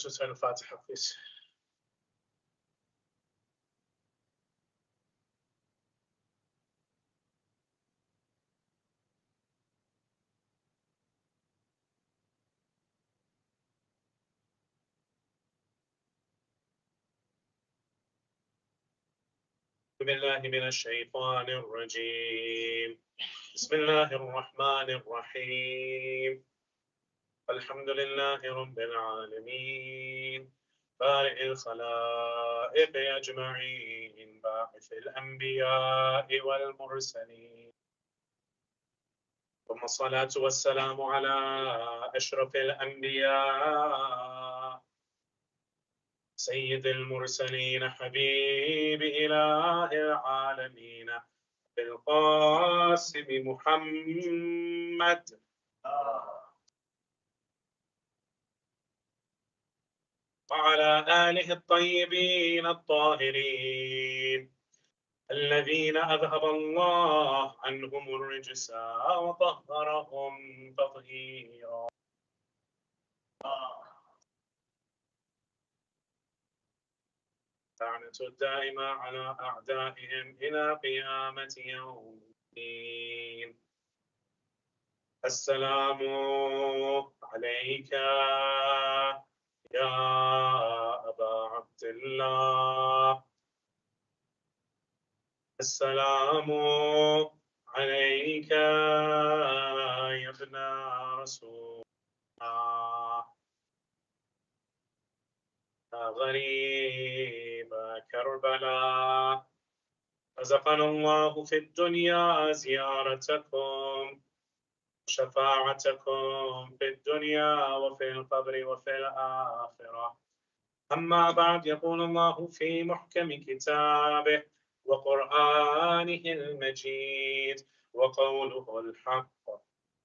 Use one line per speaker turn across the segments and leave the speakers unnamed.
سورة الفاتحة please. بالله من الشيطان الرجيم. بسم الله الرحمن الرحيم. الحمد لله رب العالمين بارئ الخلائق أجمعين باعث الأنبياء والمرسلين، ثم الصلاة والسلام على أشرف الأنبياء سيد المرسلين حبيب إله العالمين بالقاسم محمد وعلى آله الطيبين الطاهرين الذين أذهب الله عنهم الرجس وطهرهم تطهيرا. لعنة الدائمة على أعدائهم إلى قيامة يوم الدين. السلام عليك يا أبا عبد الله، السلام عليك يا ابن رسول الله، يا غريب كربلاء، رزقنا الله في الدنيا زيارتكم شفاعتكم في الدنيا وفي القبر وفي الآخرة. أما بعد، يقول الله في محكم كتابه وقرآنه المجيد وقوله الحق: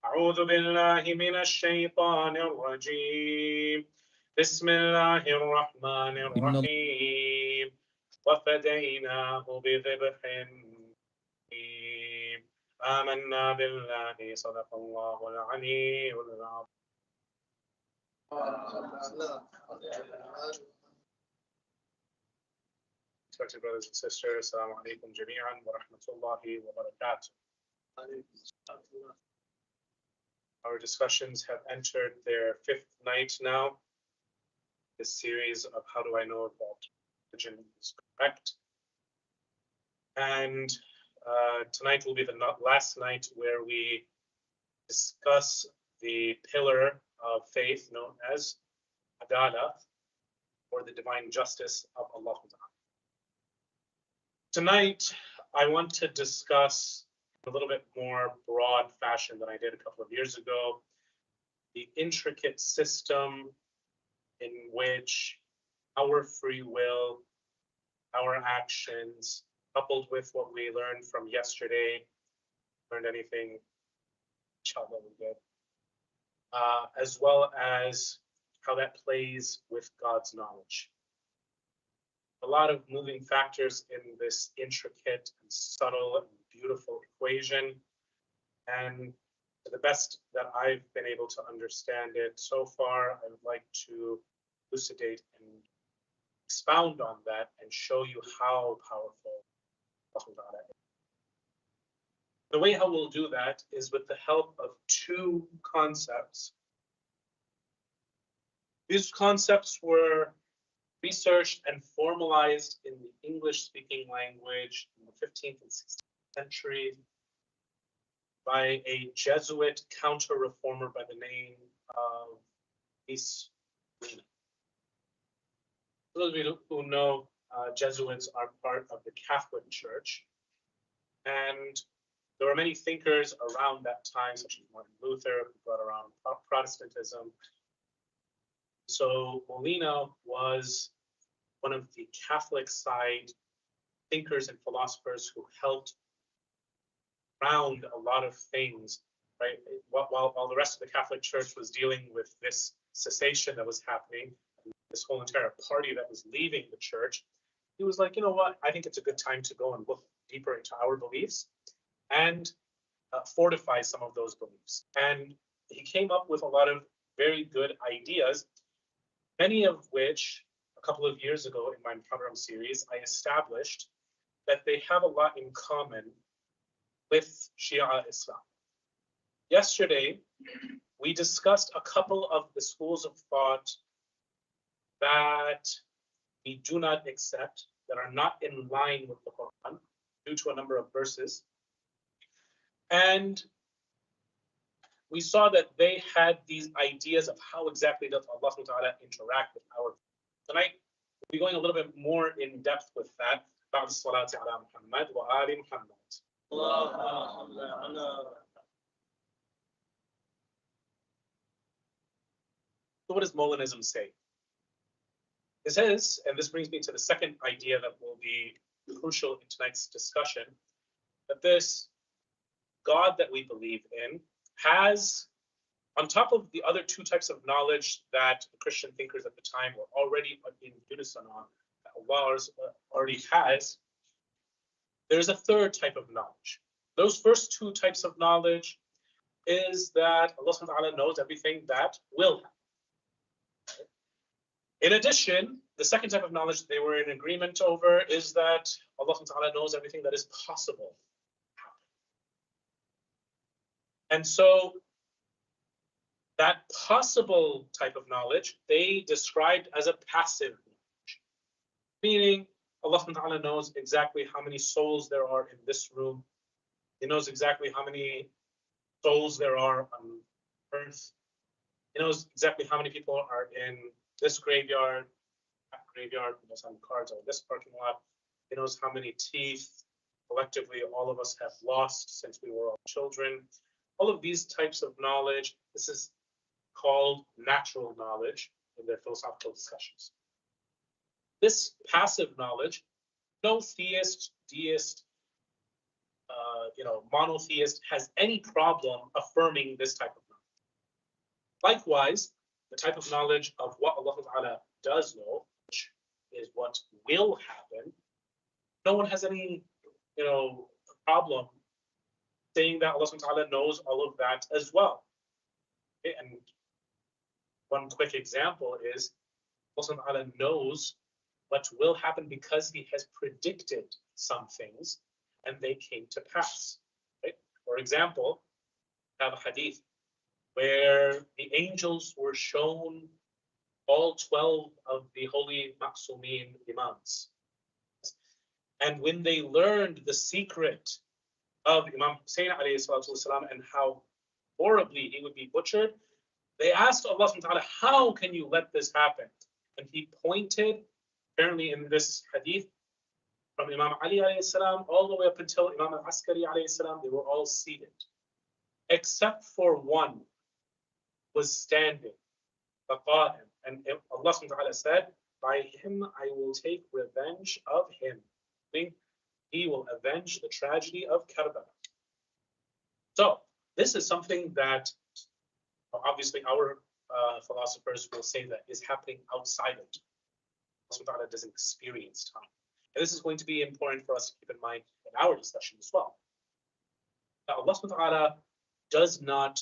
أعوذ بالله من الشيطان الرجيم، بسم الله الرحمن الرحيم، وفديناه بذبح آمنا بالله صدق الله العلي العظيم. Respected brothers and sisters, Assalamu alaikum jami'an wa rahmatullahi wa barakatuh. Our discussions have entered their fifth night now. This series of How Do I Know That Religion is Correct? And tonight will be the last night where we discuss the pillar of faith known as Adalah, or the divine justice of Allah. Tonight, I want to discuss in a little bit more broad fashion than I did a couple of years ago, the intricate system in which our free will, our actions, coupled with what we learned from yesterday, learned anything, inshallah we did, as well as how that plays with God's knowledge. A lot of moving factors in this intricate and subtle and beautiful equation. And to the best that I've been able to understand it so far, I would like to elucidate and expound on that and show you how powerful Allah is. The way how we'll do that is with the help of two concepts. These concepts were researched and formalized in the English-speaking language in the 15th and 16th century by a Jesuit counter-reformer by the name of Aly. Those of you who know, Jesuits are part of the Catholic Church, and there were many thinkers around that time, such as Martin Luther, who brought around Protestantism. So Molina was one of the Catholic side thinkers and philosophers who helped round a lot of things, right? While the rest of the Catholic Church was dealing with this cessation that was happening, this whole entire party that was leaving the church, he was like, you know what, I think it's a good time to go and look deeper into our beliefs and fortify some of those beliefs. And he came up with a lot of very good ideas many of which a couple of years ago in my Muḥarram series, I established that they have a lot in common with Shia Islam. Yesterday, we discussed a couple of the schools of thought that we do not accept, that are not in line with the Quran due to a number of verses. And we saw that they had these ideas of how exactly does Allah subhanahu wa ta'ala interact with our. Tonight, we'll be going a little bit more in depth with that. بعد الصلاة على محمد وآل محمد. So what does Molinism say? It says, and this brings me to the second idea that will be crucial in tonight's discussion, that this God that we believe in has, on top of the other two types of knowledge that the Christian thinkers at the time were already in unison on, that Allah already has, there's a third type of knowledge. Those first two types of knowledge is that Allah subhanahu wa ta'ala knows everything that will happen. In addition, the second type of knowledge they were in agreement over is that Allah subhanahu wa ta'ala knows everything that is possible. And so that possible type of knowledge, they described as a passive knowledge, meaning Allah subhanahu wa ta'ala knows exactly how many souls there are in this room. He knows exactly how many souls there are on earth. He knows exactly how many people are in this graveyard, that graveyard, he knows how many cars are in this parking lot. He knows how many teeth collectively all of us have lost since we were all children. All of these types of knowledge, this is called natural knowledge in their philosophical discussions. This passive knowledge, no theist, deist, monotheist has any problem affirming this type of knowledge. Likewise, the type of knowledge of what Allah Ta'ala does know, which is what will happen, no one has any, problem saying that Allah Ta'ala knows all of that as well. Okay? And one quick example is Allah Ta'ala knows what will happen because He has predicted some things and they came to pass. Right? For example, we have a hadith where the angels were shown all 12 of the holy Ma'sumin Imams. And when they learned the secret of Imam Hussein والسلام, and how horribly he would be butchered, they asked Allah subhanahu wa ta'ala, how can you let this happen? And He pointed, apparently in this hadith, from Imam Ali salam all the way up until Imam al-Askari salam, they were all seated, except for one was standing, and Allah subhanahu wa ta'ala said, by him I will take revenge of him, meaning He will avenge the tragedy of Karbala. So this is something that obviously our philosophers will say that is happening outside of time. Allah subhanahu wa ta'ala doesn't experience time. And this is going to be important for us to keep in mind in our discussion as well. Now, Allah subhanahu wa ta'ala does not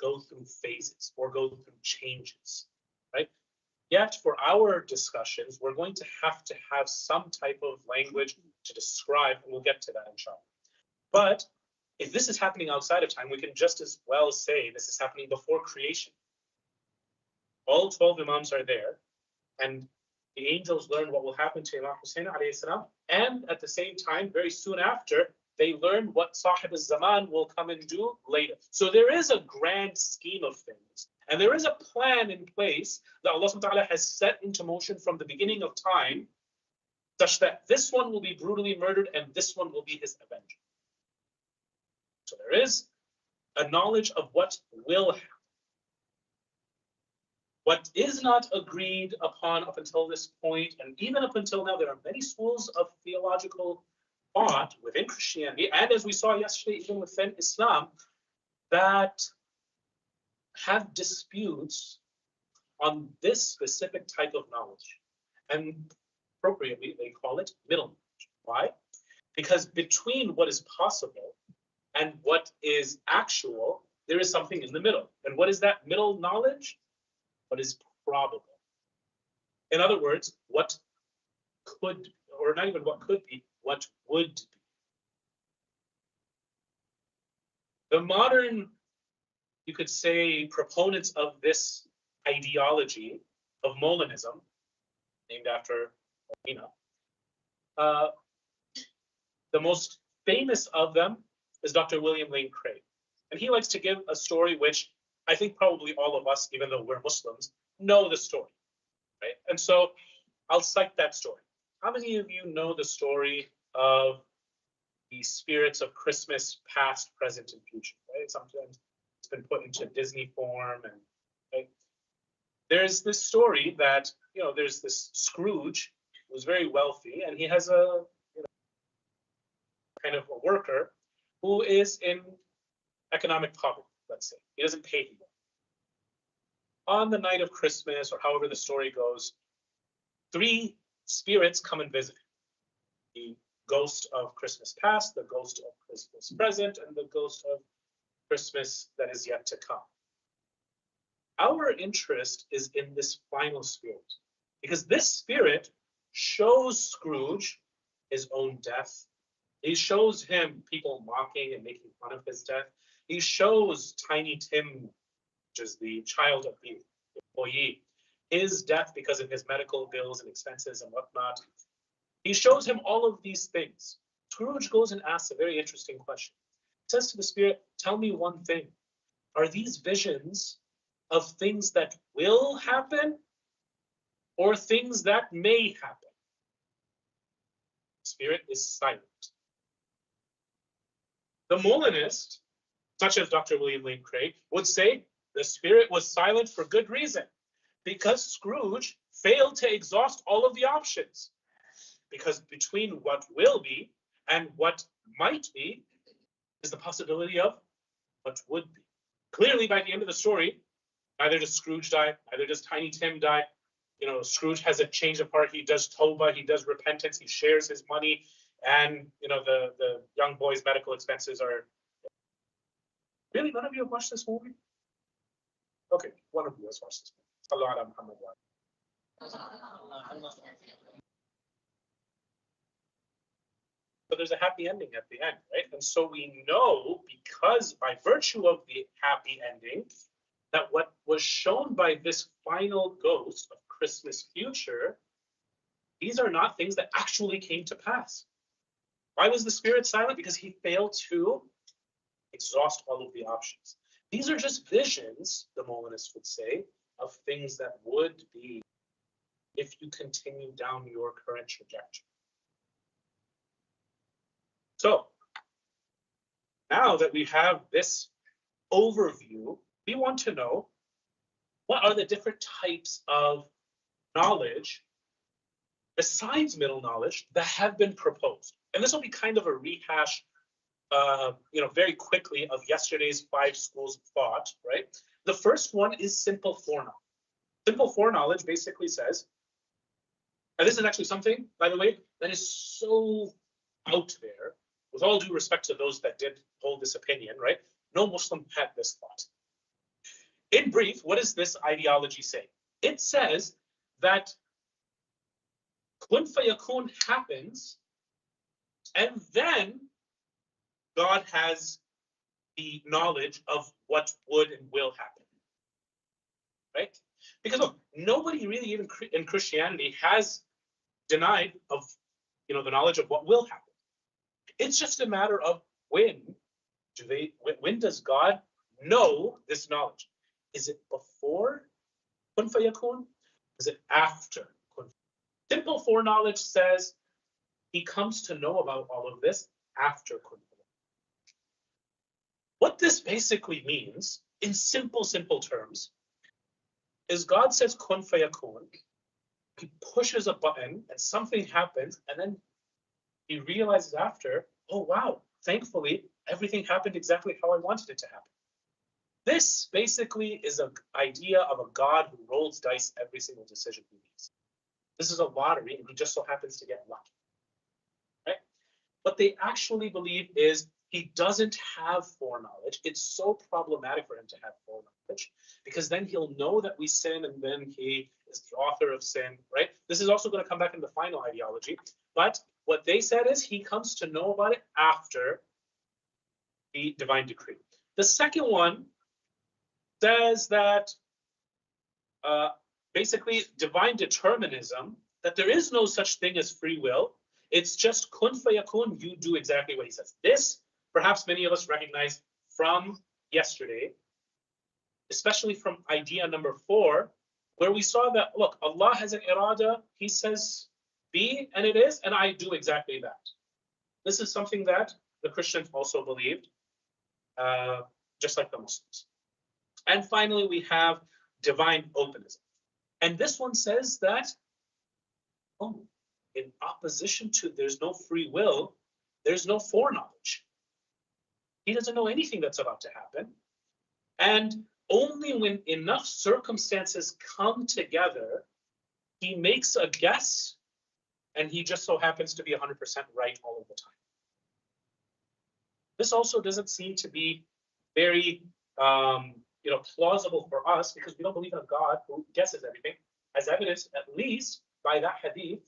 go through phases or go through changes, right? Yet for our discussions, we're going to have some type of language to describe, and we'll get to that inshallah. But if this is happening outside of time, we can just as well say this is happening before creation. All 12 Imams are there, and the angels learn what will happen to Imam Hussein alayhi salam, and at the same time, very soon after, they learn what Sahib al-Zaman will come and do later. So there is a grand scheme of things, and there is a plan in place that Allah subhanahu wa ta'ala has set into motion from the beginning of time, such that this one will be brutally murdered and this one will be his avenger. So there is a knowledge of what will happen. What is not agreed upon up until this point, and even up until now, there are many schools of theological thought within Christianity, and as we saw yesterday, even within Islam, that have disputes on this specific type of knowledge. And appropriately, they call it middle knowledge. Why? Because between what is possible and what is actual, there is something in the middle. And what is that middle knowledge? What is probable. In other words, what could, or not even what could be, what would be. The modern, you could say, proponents of this ideology of Molinism, named after Molina, the most famous of them is Dr. William Lane Craig. And he likes to give a story which I think probably all of us, even though we're Muslims, know the story, right? And so I'll cite that story. How many of you know the story of the spirits of Christmas past, present, and future, right? Sometimes it's been put into Disney form, and right? There's this story that, there's this Scrooge who's very wealthy, and he has a kind of a worker who is in economic poverty, let's say. He doesn't pay him. On the night of Christmas, or however the story goes, 3 spirits come and visit him. The ghost of Christmas past, the ghost of Christmas present, and the ghost of Christmas that is yet to come. Our interest is in this final spirit, because this spirit shows Scrooge his own death. He shows him people mocking and making fun of his death. He shows Tiny Tim, which is the child of the employee, his death because of his medical bills and expenses and whatnot. He shows him all of these things. Scrooge goes and asks a very interesting question. He says to the spirit, tell me one thing. Are these visions of things that will happen or things that may happen? The spirit is silent. The Molinist, such as Dr. William Lane Craig, would say the spirit was silent for good reason, because Scrooge failed to exhaust all of the options. Because between what will be and what might be is the possibility of what would be. Clearly, by the end of the story, neither does Scrooge die, neither does Tiny Tim die. Scrooge has a change of heart. He does Toba, he does repentance, he shares his money, and the young boy's medical expenses are. Really, none of you have watched this movie? Okay, one of you has watched this movie. Salah ala Muhammad. But there's a happy ending at the end, right? And so we know, because by virtue of the happy ending, that what was shown by this final ghost of Christmas future, these are not things that actually came to pass. Why was the spirit silent? Because he failed to exhaust all of the options. These are just visions, the Molinists would say, of things that would be if you continue down your current trajectory. So now that we have this overview, we want to know, what are the different types of knowledge besides middle knowledge that have been proposed? And this will be kind of a rehash, very quickly, of yesterday's 5 schools of thought, right? The first one is simple foreknowledge. Simple foreknowledge basically says, and this is actually something, by the way, that is so out there, with all due respect to those that did hold this opinion, right? No Muslim had this thought. In brief, what does this ideology say? It says that kun fayakun happens, and then God has the knowledge of what would and will happen, right? Because look, nobody really, even in Christianity, has denied of, the knowledge of what will happen. It's just a matter of when does God know this knowledge? Is it before kun fayakun? Is it after kun fayakun? Simple foreknowledge says he comes to know about all of this after kun fayakun. What this basically means, in simple terms, is God says kun fayakun, he pushes a button and something happens, and then he realizes after, oh wow, thankfully, everything happened exactly how I wanted it to happen. This basically is an idea of a God who rolls dice every single decision he makes. This is a lottery, and he just so happens to get lucky. Right? What they actually believe is he doesn't have foreknowledge. It's so problematic for him to have foreknowledge because then he'll know that we sin and then he is the author of sin, right? This is also going to come back in the final ideology. But what they said is he comes to know about it after the divine decree. The second one says that basically divine determinism, that there is no such thing as free will. It's just kun fayakun, you do exactly what he says. This, perhaps many of us recognize from yesterday, especially from idea number 4, where we saw that, look, Allah has an irada, he says be, and it is, and I do exactly that. This is something that the Christians also believed, just like the Muslims. And finally, we have divine openism. And this one says that, oh, in opposition to there's no free will, there's no foreknowledge. He doesn't know anything that's about to happen. And only when enough circumstances come together, he makes a guess, and he just so happens to be 100% right all of the time. This also doesn't seem to be very plausible for us because we don't believe in a God who guesses everything, as evidenced at least by that hadith,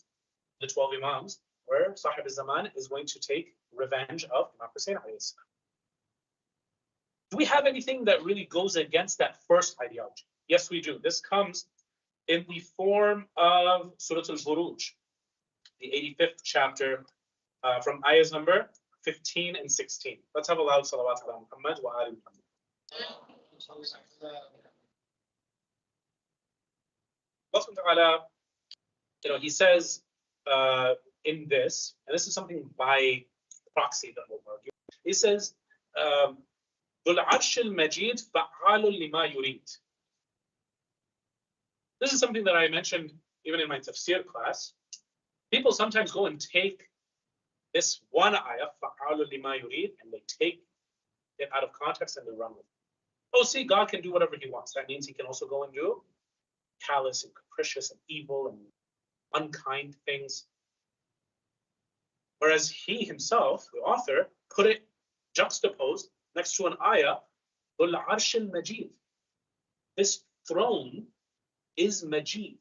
the 12 Imams, where Sahib al-Zaman is going to take revenge of Imam Hussein alayhi salam. Do we have anything that really goes against that first ideology? Yes, we do. This comes in the form of Surah Al-Buruj, the 85th chapter, from ayahs number 15 and 16. Let's have a loud salawat ala Muhammad wa ali Muhammad. Allah, he says in this, and this is something by proxy that will argue. He says, ذُو الْعَرْشِ الْمَجِيدُ فَعَّالٌ لِمَا يُرِيدُ. This is something that I mentioned even in my tafsir class. People sometimes go and take this one ayah, فَعَّالٌ لِمَا يُرِيدُ, and they take it out of context and they run with it. Oh, see, God can do whatever he wants. That means he can also go and do callous and capricious and evil and unkind things. Whereas he himself, the author, put it juxtaposed next to an ayah, ذُو الْعَرْشِ الْمَجِيدُ. This throne is Majid.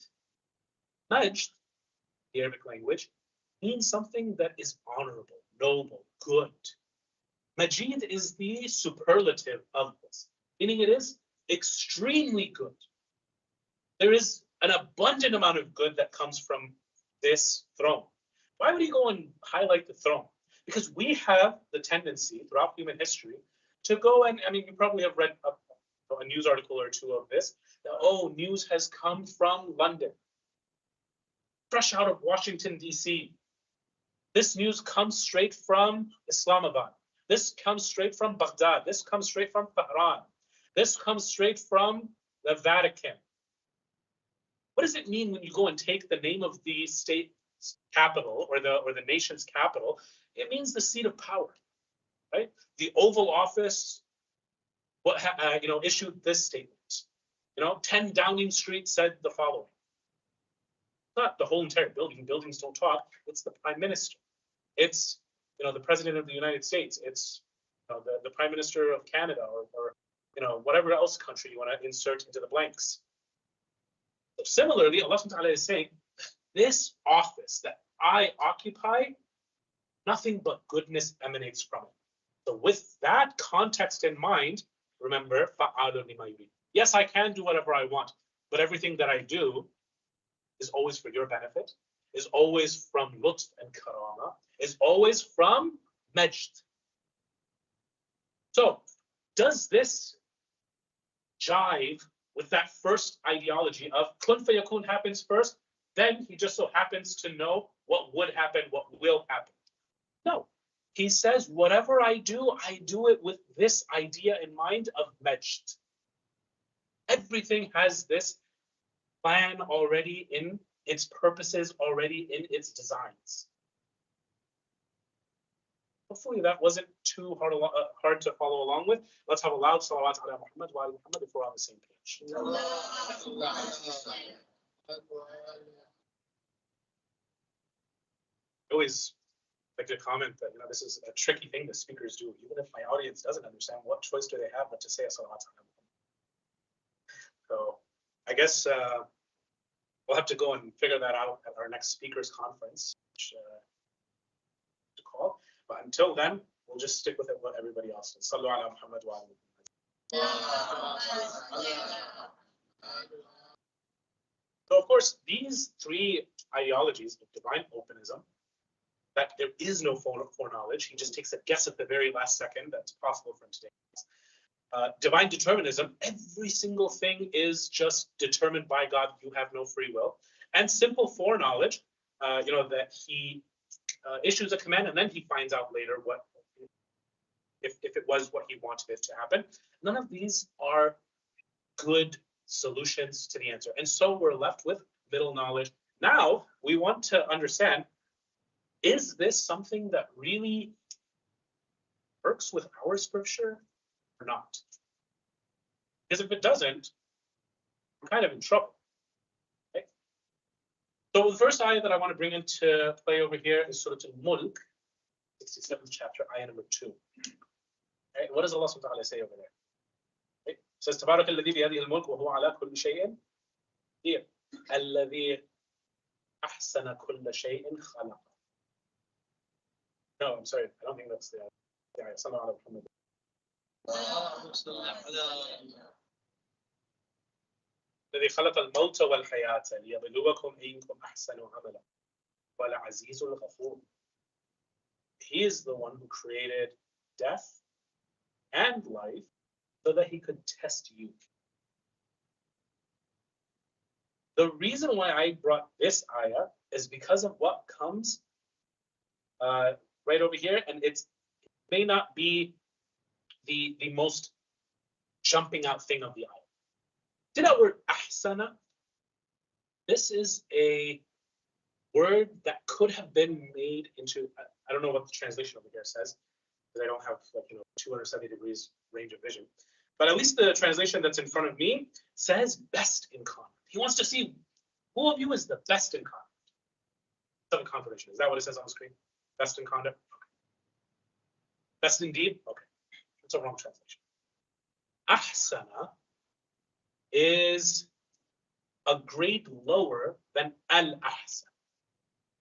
Majd, the Arabic language, means something that is honorable, noble, good. Majid is the superlative of this, meaning it is extremely good. There is an abundant amount of good that comes from this throne. Why would he go and highlight the throne? Because we have the tendency throughout human history to go and, I mean, you probably have read a news article or two of this, that, oh, news has come from London, fresh out of Washington, D.C. This news comes straight from Islamabad. This comes straight from Baghdad. This comes straight from Tehran. This comes straight from the Vatican. What does it mean when you go and take the name of the state capital or the nation's capital? It means the seat of power, right? The Oval Office, issued this statement. 10 Downing Street said the following. Not the whole entire building. Buildings don't talk. It's the Prime Minister. It's the President of the United States. It's the Prime Minister of Canada or whatever else country you want to insert into the blanks. So similarly, Allah subhanahu wa ta'ala is saying, this office that I occupy, nothing but goodness emanates from it. So with that context in mind, remember, فَعَالٌ لِمَا يُرِيدُ. Yes, I can do whatever I want, but everything that I do is always for your benefit, is always from lutf and karama, is always from majd. So does this jive with that first ideology of kun fayakun happens first, then he just so happens to know what would happen, what will happen? No. He says, whatever I do it with this idea in mind of majd. Everything has this plan already in its purposes, already in its designs. Hopefully that wasn't too hard to follow along with. Let's have a loud salawat ala Muhammad wa ala Muhammad if we're on the same page. I like to comment that, this is a tricky thing that speakers do. Even if my audience doesn't understand, what choice do they have but to say as-salatu ala Muhammad? So I guess we'll have to go and figure that out at our next speakers conference, which to call. But until then, we'll just stick with it what everybody else does. Sallu ala Muhammad wa ala Muhammad. So of course, these three ideologies of divine openism, that there is no foreknowledge, he just takes a guess at the very last second, that's possible for him today. Divine determinism, every single thing is just determined by God, you have no free will. And simple foreknowledge, that he issues a command and then he finds out later what, if it was what he wanted it to happen. None of these are good solutions to the answer. And so we're left with middle knowledge. Now we want to understand, is this something that really works with our scripture or not? Because if it doesn't, we're kind of in trouble. Okay? So the first ayah that I want to bring into play over here is Surah Al-Mulk, 67th chapter, ayah number 2. Okay? What does Allah subhanahu wa ta'ala say over there? Okay? It says, تبارك الذي بيده الملك وهو على كل شيء قدير الذي أحسن كل شيء خلق. No, I'm sorry. I don't think that's the ayah. Sallallahu ala Muhammad. الذي خلق الموت والحياة ليبلوكم أيكم أحسن عملا والعزيز الغفور. He is the one who created death and life so that he could test you. The reason why I brought this ayah is because of what comes right over here, and it may not be the most jumping out thing of the ayah. See that word ahsana? This is a word that could have been made into, I don't know what the translation over here says, because I don't have 270 degrees range of vision. But at least the translation that's in front of me says best in conduct. He wants to see who of you is the best in conduct. Some confirmation. Is that what it says on the screen? Best in conduct? Okay. Best indeed? Okay. It's a wrong translation. Ahsana is a grade lower than al-ahsan.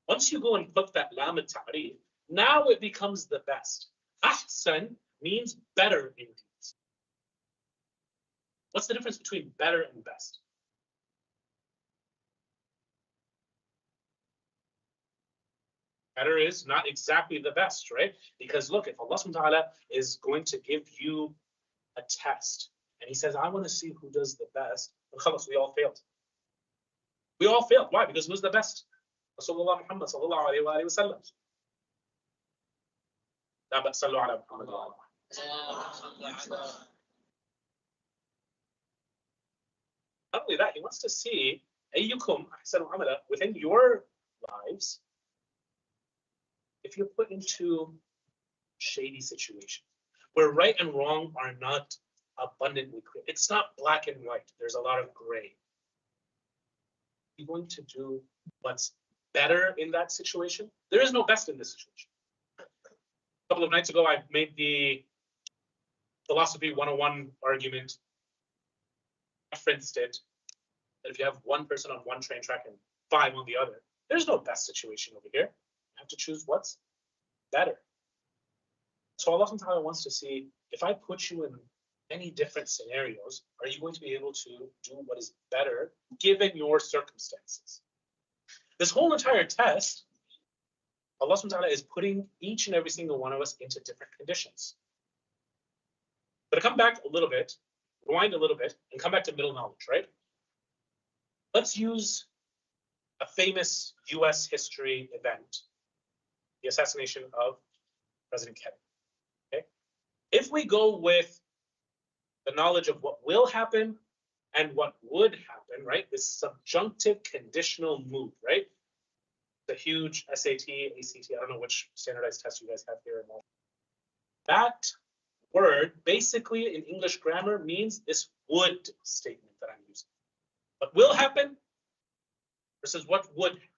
Once you go and put that lam al-ta'rif, now it becomes the best. Ahsan means better indeed. What's the difference between better and best? Better is not exactly the best, right? Because look, if Allah subhanahu wa ta'ala is going to give you a test, and he says, I want to see who does the best, well, we all failed. We all failed. Why? Because who's the best? Rasulullah Muhammad sallallahu alayhi wa sallam. Not only that, he wants to see ayyukum ahsanu amala within your lives. If you're put into shady situation where right and wrong are not abundantly clear, it's not black and white, there's a lot of gray. You're going to do what's better in that situation. There is no best in this situation. A couple of nights ago, I made the philosophy 101 argument, referenced it, that if you have one person on one train track and 5 on the other, there's no best situation over here. You have to choose what's better. So Allah subhanahu wa ta'ala wants to see, if I put you in many different scenarios, are you going to be able to do what is better given your circumstances? This whole entire test, Allah subhanahu wa ta'ala is putting each and every single one of us into different conditions. But to come back a little bit, rewind a little bit, and come back to middle knowledge, right? Let's use a famous US history event, the assassination of President Kennedy. Okay? If we go with the knowledge of what will happen and what would happen, right? This subjunctive conditional mood, right? The huge SAT, ACT, I don't know which standardized test you guys have here. That word basically in English grammar means this would statement that I'm using. What will happen versus what would happen.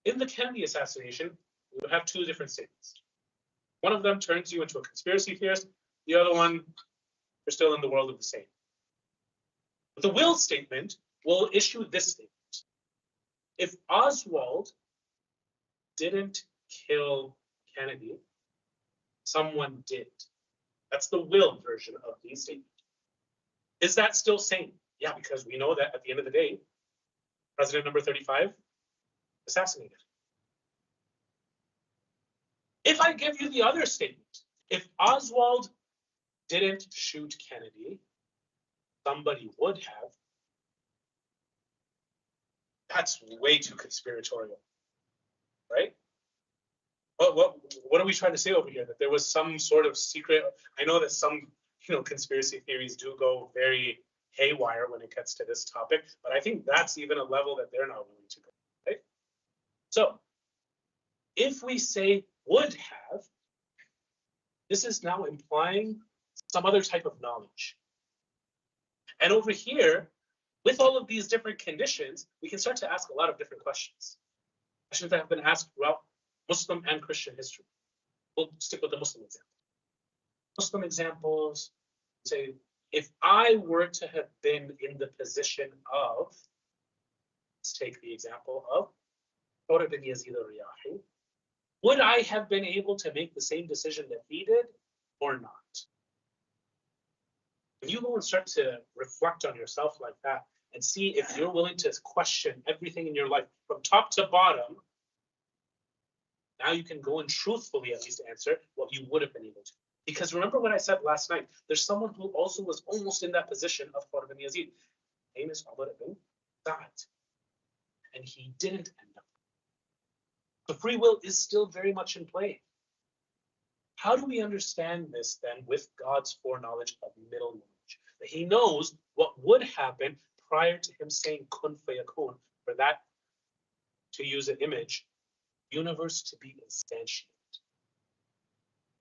In the Kennedy assassination, we would have two different statements. One of them turns you into a conspiracy theorist. The other one, you're still in the world of the same. But the will statement will issue this statement. If Oswald didn't kill Kennedy, someone did. That's the will version of the statement. Is that still sane? Yeah, because we know that at the end of the day, President number 35 assassinated. If I give you the other statement, if Oswald didn't shoot Kennedy, somebody would have. That's way too conspiratorial, right? What are we trying to say over here? That there was some sort of secret. I know that some conspiracy theories do go very haywire when it gets to this topic, but I think that's even a level that they're not willing to go, right? So if we say would have, this is now implying some other type of knowledge. And over here, with all of these different conditions, we can start to ask a lot of different questions. Questions that have been asked throughout Muslim and Christian history. We'll stick with the Muslim example. Muslim examples say, if I were to have been in the position of, let's take the example of Umar bin Yazid al-Riyahi, would I have been able to make the same decision that he did or not? When you go and start to reflect on yourself like that and see if you're willing to question everything in your life from top to bottom, now you can go and truthfully at least answer what you would have been able to. Because remember what I said last night, there's someone who also was almost in that position of Umar bin Yazid. His name is Umar bin Sa'd. And he didn't end up. The free will is still very much in play. How do we understand this then with God's foreknowledge of middle knowledge? That he knows what would happen prior to him saying kun fayakun, for that, to use an image, universe to be instantiated.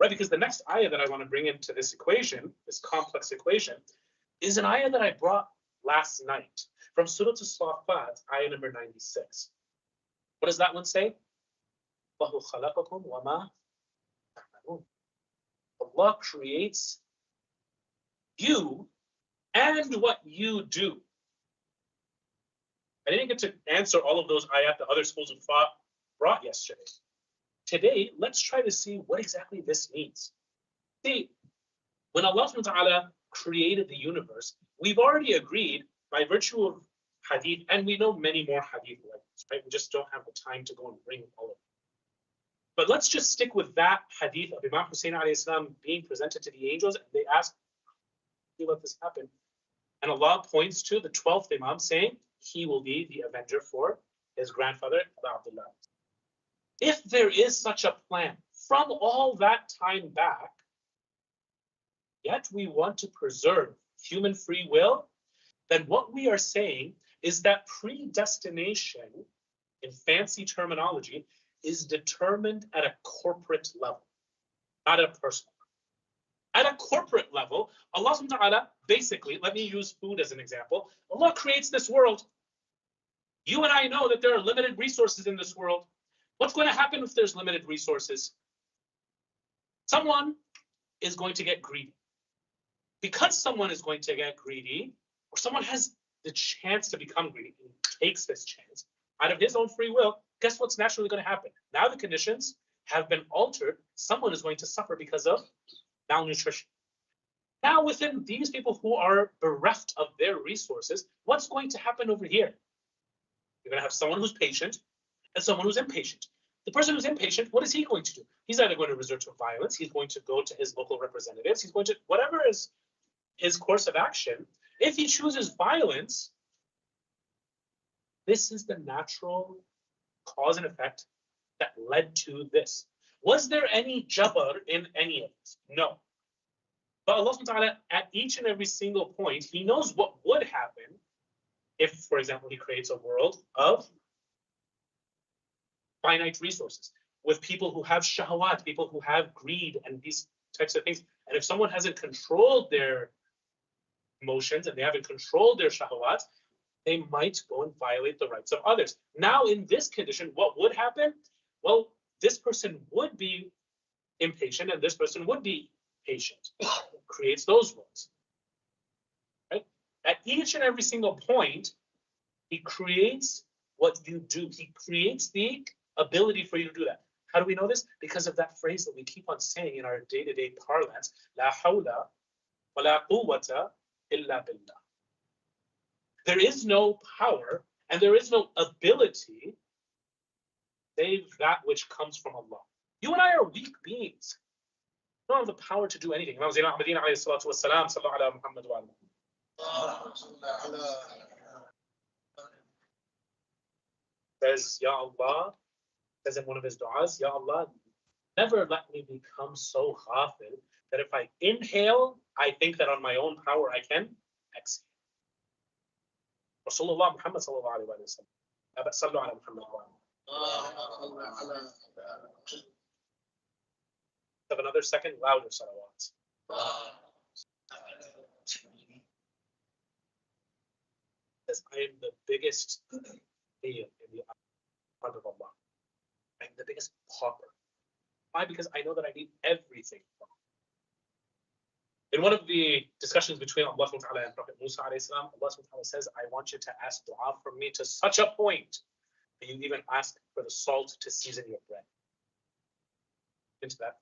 Right, because the next ayah that I want to bring into this equation, this complex equation, is an ayah that I brought last night from Surah As-Saffat, ayah number 96. What does that one say? Allah creates you and what you do. I didn't get to answer all of those ayat that other schools of thought brought yesterday. Today, let's try to see what exactly this means. See, when Allah subhanahu wa ta'ala created the universe, we've already agreed by virtue of hadith, and we know many more hadith like this, right? We just don't have the time to go and bring all of them. But let's just stick with that hadith of Imam Hussein alayhi salam being presented to the angels, and they ask, "How let this happen?" And Allah points to the 12th Imam saying, he will be the avenger for his grandfather, Abu Abdullah. If there is such a plan from all that time back, yet we want to preserve human free will, then what we are saying is that predestination, in fancy terminology, is determined at a corporate level, not at a personal level. At a corporate level, Allah subhanahu wa ta'ala, basically, let me use food as an example. Allah creates this world. You and I know that there are limited resources in this world. What's going to happen if there's limited resources? Someone is going to get greedy. Because someone is going to get greedy, or someone has the chance to become greedy and takes this chance out of his own free will, guess what's naturally going to happen? Now the conditions have been altered. Someone is going to suffer because of malnutrition. Now within these people who are bereft of their resources, what's going to happen over here? You're going to have someone who's patient and someone who's impatient. The person who's impatient, what is he going to do? He's either going to resort to violence, he's going to go to his local representatives, he's going to, whatever is his course of action. If he chooses violence, this is the natural cause and effect that led to this. Was there any jabr in any of this? No. But Allah subhanahu wa ta'ala, at each and every single point, he knows what would happen if, for example, he creates a world of finite resources with people who have shahawat, people who have greed and these types of things. And if someone hasn't controlled their emotions and they haven't controlled their shahawat, they might go and violate the rights of others. Now, in this condition, what would happen? Well, this person would be impatient and this person would be patient. Creates those roles. Right? At each and every single point, he creates what you do. He creates the ability for you to do that. How do we know this? Because of that phrase that we keep on saying in our day-to-day parlance, La hawla wa la quwwata illa billah. There is no power and there is no ability save that which comes from Allah. You and I are weak beings. We don't have the power to do anything. Imam Zayn al-Abidin alayhi salatu wassalam, sallallahu ala Muhammad wa ala. Says, Ya Allah, says in one of his du'as, Ya Allah, never let me become so ghafil that if I inhale, I think that on my own power I can exhale. Rasulullah Muhammad sallallahu alayhi wa sallam. Sallu ala Muhammad wa ala. Have another second, louder salawats. Says, I am the biggest in the front of Allah. I'm the biggest pauper. Why? Because I know that I need everything from Allah. In one of the discussions between Allah subhanahu wa ta'ala and Prophet Musa alayhi salam, Allah subhanahu wa ta'ala says, I want you to ask dua from me to such a point that you even ask for the salt to season your bread. Into that.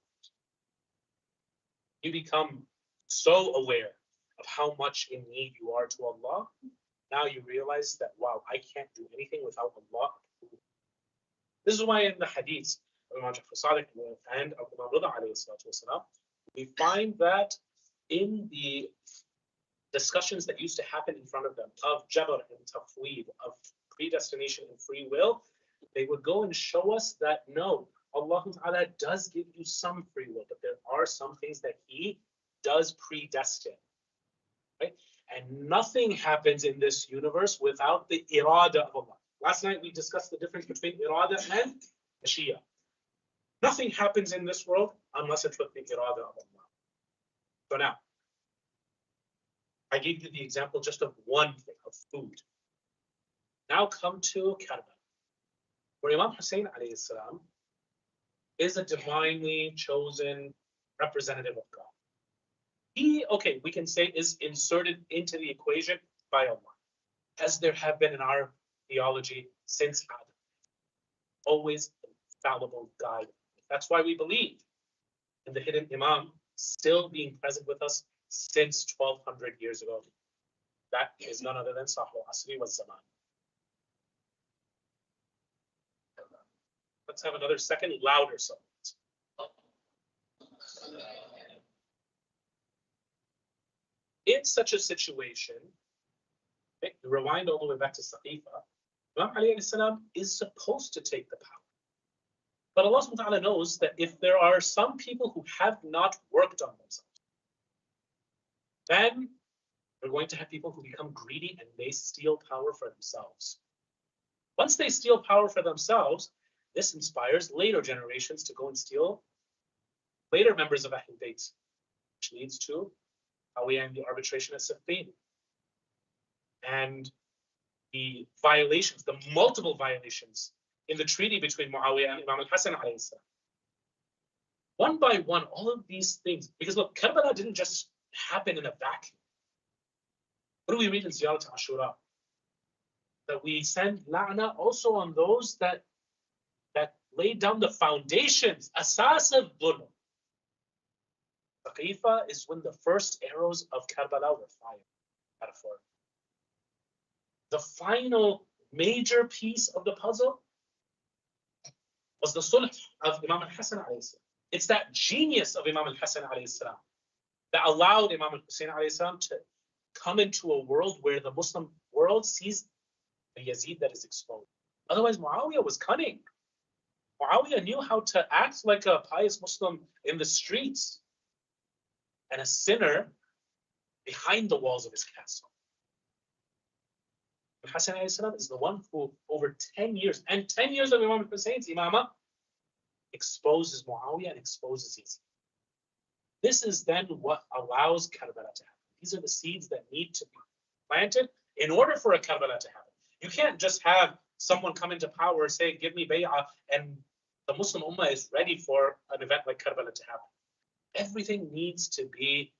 You become so aware of how much in need you are to Allah. Now you realize that, wow, I can't do anything without Allah. This is why in the hadith of Imam Ja'far Sadiq and of Imam Rida alayhi salatu wasalam, we find that in the discussions that used to happen in front of them of Jabr and Tafweed, of predestination and free will, they would go and show us that no, Allah Ta'ala does give you some free will, but there are some things that He does predestine. Right? And nothing happens in this universe without the irada of Allah. Last night we discussed the difference between irada and mashiyah. Nothing happens in this world unless it's with the irada of Allah. So now, I gave you the example just of one thing, of food. Now come to Karbala, where Imam Hussein alayhi salam is a divinely chosen representative of God. He, okay, we can say is inserted into the equation by Allah, as there have been in our theology since Adam. Always infallible guide. That's why we believe in the hidden Imam still being present with us since 1200 years ago. That is none other than Sahih al-Asri wa Zaman. Let's have another second, louder song. In such a situation, okay, rewind all the way back to Saqifa, Imam Ali alayhi salam is supposed to take the power. But Allah subhanahu wa ta'ala knows that if there are some people who have not worked on themselves, then we're going to have people who become greedy and they steal power for themselves. Once they steal power for themselves, this inspires later generations to go and steal later members of Ahlul Bayt, which leads to Muawiyah and the arbitration at Siffin. And the violations, the multiple violations in the treaty between Muawiyah and Imam al-Hasan alayhi salam. One by one, all of these things, because look, Karbala didn't just happen in a vacuum. What do we read in Ziyarat Ashura? That we send la'na also on those that laid down the foundations, asas of dhulm. Saqifa is when the first arrows of Karbala were fired. Metaphor. The final major piece of the puzzle was the sulh of Imam al-Hasan alayhi salam. It's that genius of Imam al-Hasan alayhi salam that allowed Imam al-Hussein alayhi salam to come into a world where the Muslim world sees a Yazid that is exposed. Otherwise, Muawiyah was cunning. Muawiyah knew how to act like a pious Muslim in the streets and a sinner behind the walls of his castle. Hassan alayhi salam is the one who, over 10 years, and 10 years of Imam Hussein's imamah, exposes Muawiyah and exposes Yazid. This is then what allows Karbala to happen. These are the seeds that need to be planted in order for a Karbala to happen. You can't just have someone come into power, say, give me bay'ah, and the Muslim Ummah is ready for an event like Karbala to happen. Everything needs to be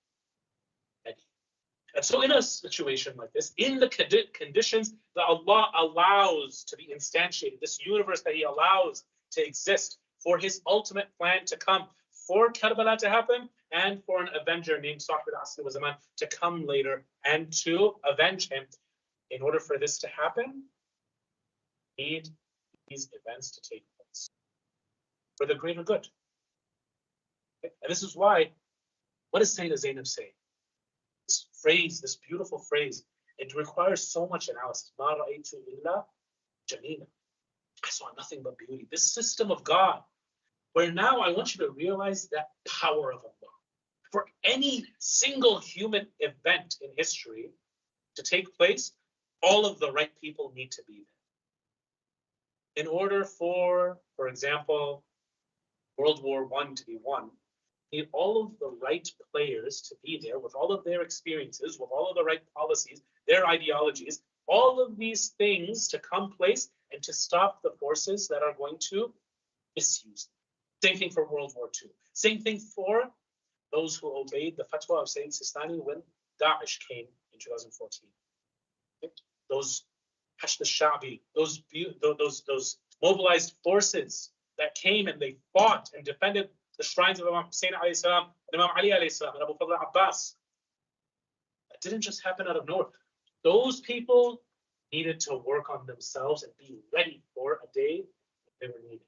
ready. And so in a situation like this, in the conditions that Allah allows to be instantiated, this universe that He allows to exist for His ultimate plan to come, for Karbala to happen, and for an avenger named Sahib al-Asr wa Zaman to come later and to avenge him. In order for this to happen, we need these events to take place for the greater good. Okay? And this is why, what does Sayyidah Zainab say? This phrase, this beautiful phrase, it requires so much analysis. مَا رَأَيْتُ إِلَّا جَمِيلًا. I saw nothing but beauty. This system of God, where now I want you to realize that power of Allah. For any single human event in history to take place, all of the right people need to be there. In order for example, World War I to be won, you need all of the right players to be there with all of their experiences, with all of the right policies, their ideologies, all of these things to come place and to stop the forces that are going to misuse them. Same thing for World War II. Same thing for those who obeyed the fatwa of Sayyid Sistani when Daesh came in 2014. Okay? Those Hashd al-Sha'bi, those mobilized forces that came and they fought and defended the shrines of Imam Hussein alayhi salam, and Imam Ali alayhi salam, and Abu Fadl Abbas. That didn't just happen out of nowhere. Those people needed to work on themselves and be ready for a day they were needed.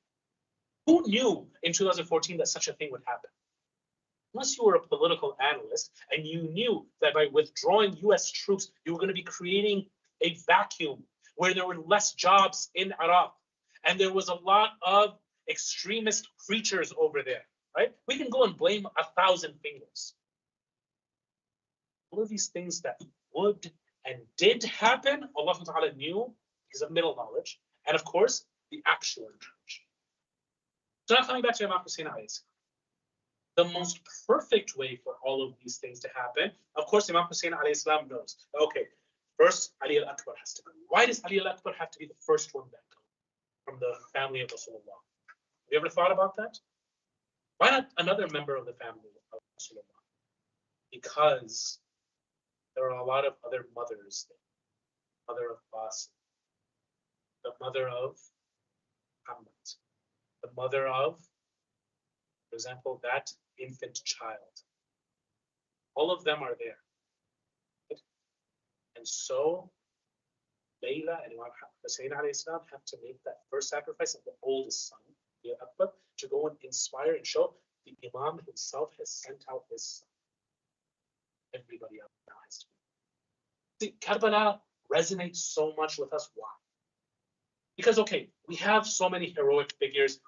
Who knew in 2014 that such a thing would happen? Unless you were a political analyst and you knew that by withdrawing US troops, you were going to be creating a vacuum where there were less jobs in Iraq and there was a lot of extremist creatures over there, right? We can go and blame 1,000 fingers. All of these things that would and did happen, Allah Ta'ala knew because of middle knowledge, and of course, the actual knowledge. So now coming back to Imam Hussein alayhi salam. The most perfect way for all of these things to happen, of course, Imam Hussein alayhi salam knows. Okay, first Ali al-Akbar has to go. Why does Ali al-Akbar have to be the first one that goes from the family of Rasulullah? Have you ever thought about that? Why not another member of the family of Rasulullah? Because there are a lot of other mothers there. Mother of Qasim, the mother of Muhammad, the mother of, for example, that infant child. All of them are there. And so Layla and Imam Hussein alayhi salam have to make that first sacrifice of the oldest son, Akbar, to go and inspire and show the Imam himself has sent out his son. Everybody else now has to be. See, Karbala resonates so much with us. Why? Because, okay, we have so many heroic figures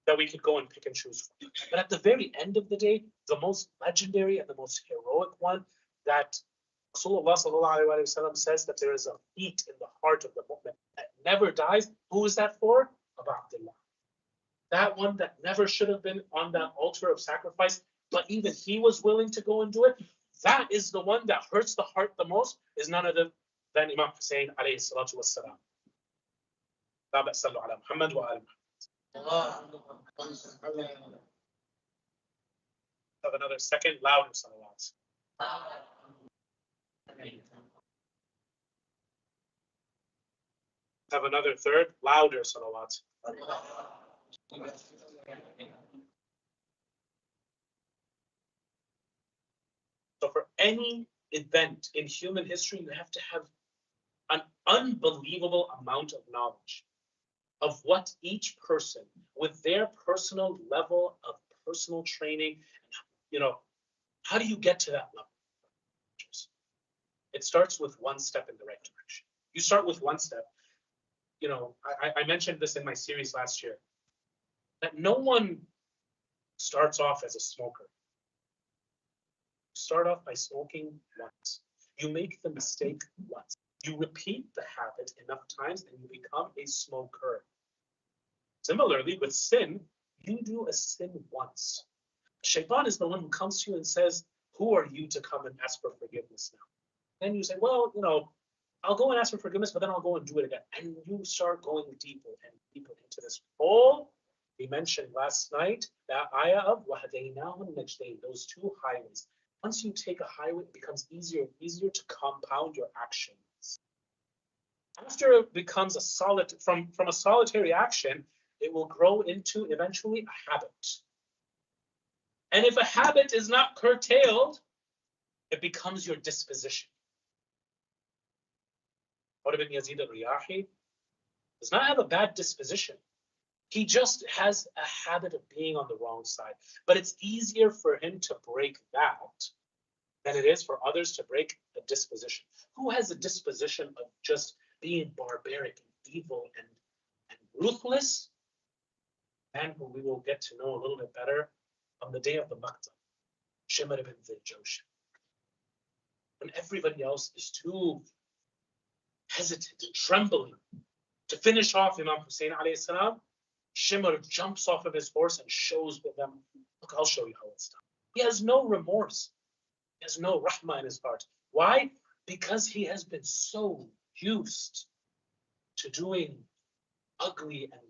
that we could go and pick and choose from. But at the very end of the day, the most legendary and the most heroic one that Rasulullah ﷺ says that there is a heat in the heart of the mu'min that never dies. Who is that for? Abu Abdullah. That one that never should have been on that altar of sacrifice, but even he was willing to go and do it. That is the one that hurts the heart the most, is none other than Imam Hussein alayhi salatu wassalam. Muhammad wa ali Have another second louder salawats. Have another third louder salawats. So for any event in human history, you have to have an unbelievable amount of knowledge of what each person, with their personal level of personal training, how do you get to that level? It starts with one step in the right direction. You start with one step. I mentioned this in my series last year, that no one starts off as a smoker. You start off by smoking once. You make the mistake once. You repeat the habit enough times and you become a smoker. Similarly, with sin, you do a sin once. Shaitan is the one who comes to you and says, who are you to come and ask for forgiveness now? Then you say, well, I'll go and ask for forgiveness, but then I'll go and do it again. And you start going deeper and deeper into this hole We mentioned last night that ayah of وَهَدَيْنَاهُ النَّجْدَيْنِ, those two highways. Once you take a highway, it becomes easier and easier to compound your actions. After it becomes a solid, from a solitary action, it will grow into eventually a habit. And if a habit is not curtailed, it becomes your disposition. Ibn Yazid al-Riyahi does not have a bad disposition. He just has a habit of being on the wrong side. But it's easier for him to break that than it is for others to break a disposition. Who has a disposition of just being barbaric and evil and ruthless? Man who we will get to know a little bit better on the day of the Maqta, Shimr ibn Dhil-Jawshan. When everybody else is too hesitant and trembling to finish off Imam Hussein alayhi salam, Shimr jumps off of his horse and shows with them, look, I'll show you how it's done. He has no remorse. He has no rahmah in his heart. Why? Because he has been so used to doing ugly and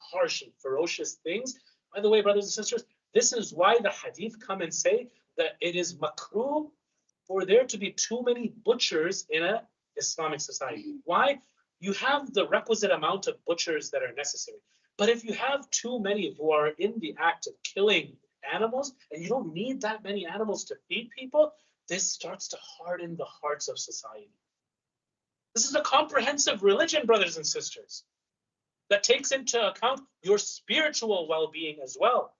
harsh and ferocious things. By the way, brothers and sisters, this is why the hadith come and say that it is makruh for there to be too many butchers in an Islamic society. Why? You have the requisite amount of butchers that are necessary. But if you have too many who are in the act of killing animals, and you don't need that many animals to feed people, this starts to harden the hearts of society. This is a comprehensive religion, brothers and sisters, that takes into account your spiritual well-being as well.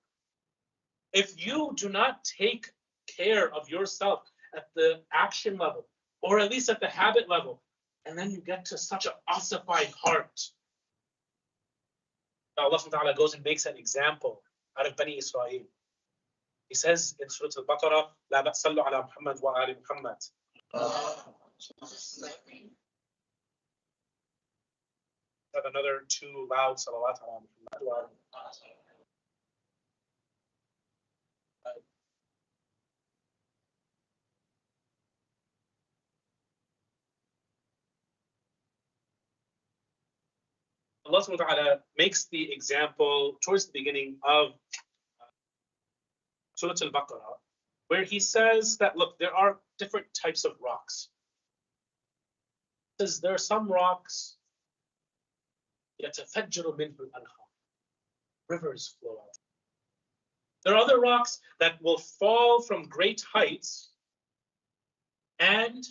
If you do not take care of yourself at the action level, or at least at the habit level, and then you get to such an ossified heart, Allah subhanahu wa ta'ala goes and makes an example out of Bani Israel. He says in Surah Al-Baqarah, لا بأسلوا على محمد وآل محمد. Have another two loud salawat ala Muhammad. Allah subhanahu wa ta'ala makes the example towards the beginning of Surah Al-Baqarah, where he says that, look, there are different types of rocks. He says there are some rocks, يَتَفَجَّرُ مِنْهُ الْأَنْهَارُ, rivers flow out. There are other rocks that will fall from great heights and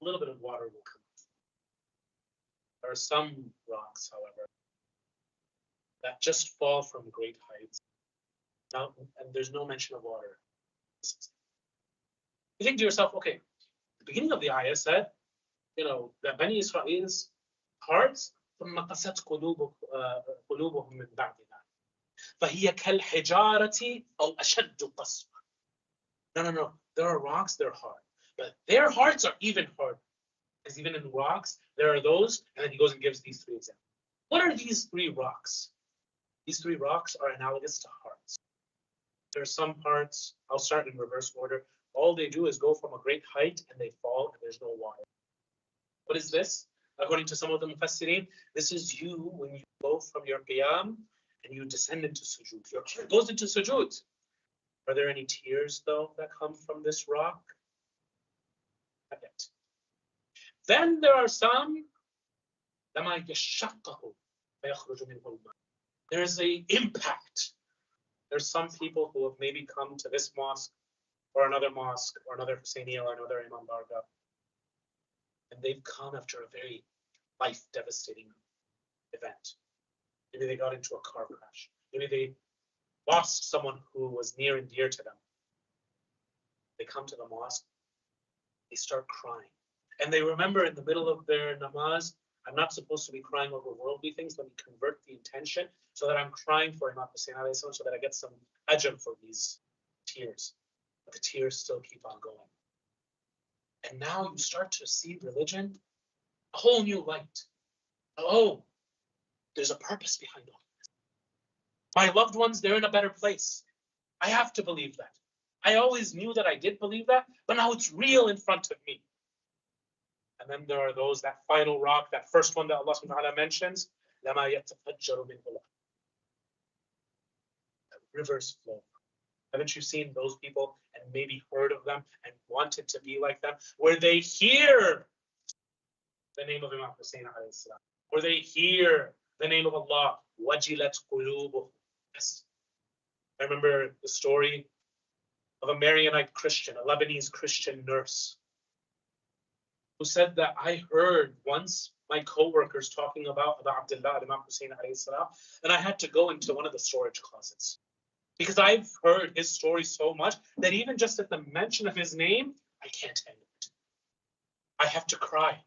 a little bit of water will come. There are some rocks, however, that just fall from great heights. Now, and there's no mention of water. You think to yourself, okay, the beginning of the ayah said, that Bani Israel's hearts, ثُمَّ قَسَتْ قُلُوبُهُم مِّن بَعْدِ ذَلِكَ فَهِيَ كَالْحِجَارَةِ أَوْ أَشَدُّ قَسْوَةً. No. There are rocks, they're hard. But their hearts are even harder. Because even in rocks, there are those, and then he goes and gives these three examples. What are these three rocks? These three rocks are analogous to hearts. There are some hearts, I'll start in reverse order. All they do is go from a great height and they fall and there's no water. What is this? According to some of the mufassirin, this is you when you go from your qiyam and you descend into sujood. Your heart goes into sujood. Are there any tears, though, that come from this rock? Not yet. Then there are some, there's an impact. There's some people who have maybe come to this mosque or another Husseiniya or another Imam Barga, and they've come after a very life-devastating event. Maybe they got into a car crash. Maybe they lost someone who was near and dear to them. They come to the mosque, they start crying. And they remember in the middle of their namaz, I'm not supposed to be crying over worldly things. Let me convert the intention so that I'm crying for Imam Hussein alayhi salam, so that I get some ajr for these tears. But the tears still keep on going. And now you start to see religion a whole new light. Oh, there's a purpose behind all this. My loved ones, they're in a better place. I have to believe that. I always knew that I did believe that, but now it's real in front of me. And then there are those, that final rock, that first one that Allah subhanahu wa ta'ala mentions, rivers flow. Haven't you seen those people and maybe heard of them and wanted to be like them? Where they hear the name of Imam Hussein alayhi salam, where they hear the name of Allah, wajilat qulubuhum. Yes. I remember the story of a Maronite Christian, a Lebanese Christian nurse, who said that I heard once my co-workers talking about Abdullah, Imam Hussein alayhi salam, and I had to go into one of the storage closets. Because I've heard his story so much that even just at the mention of his name, I can't handle it. I have to cry.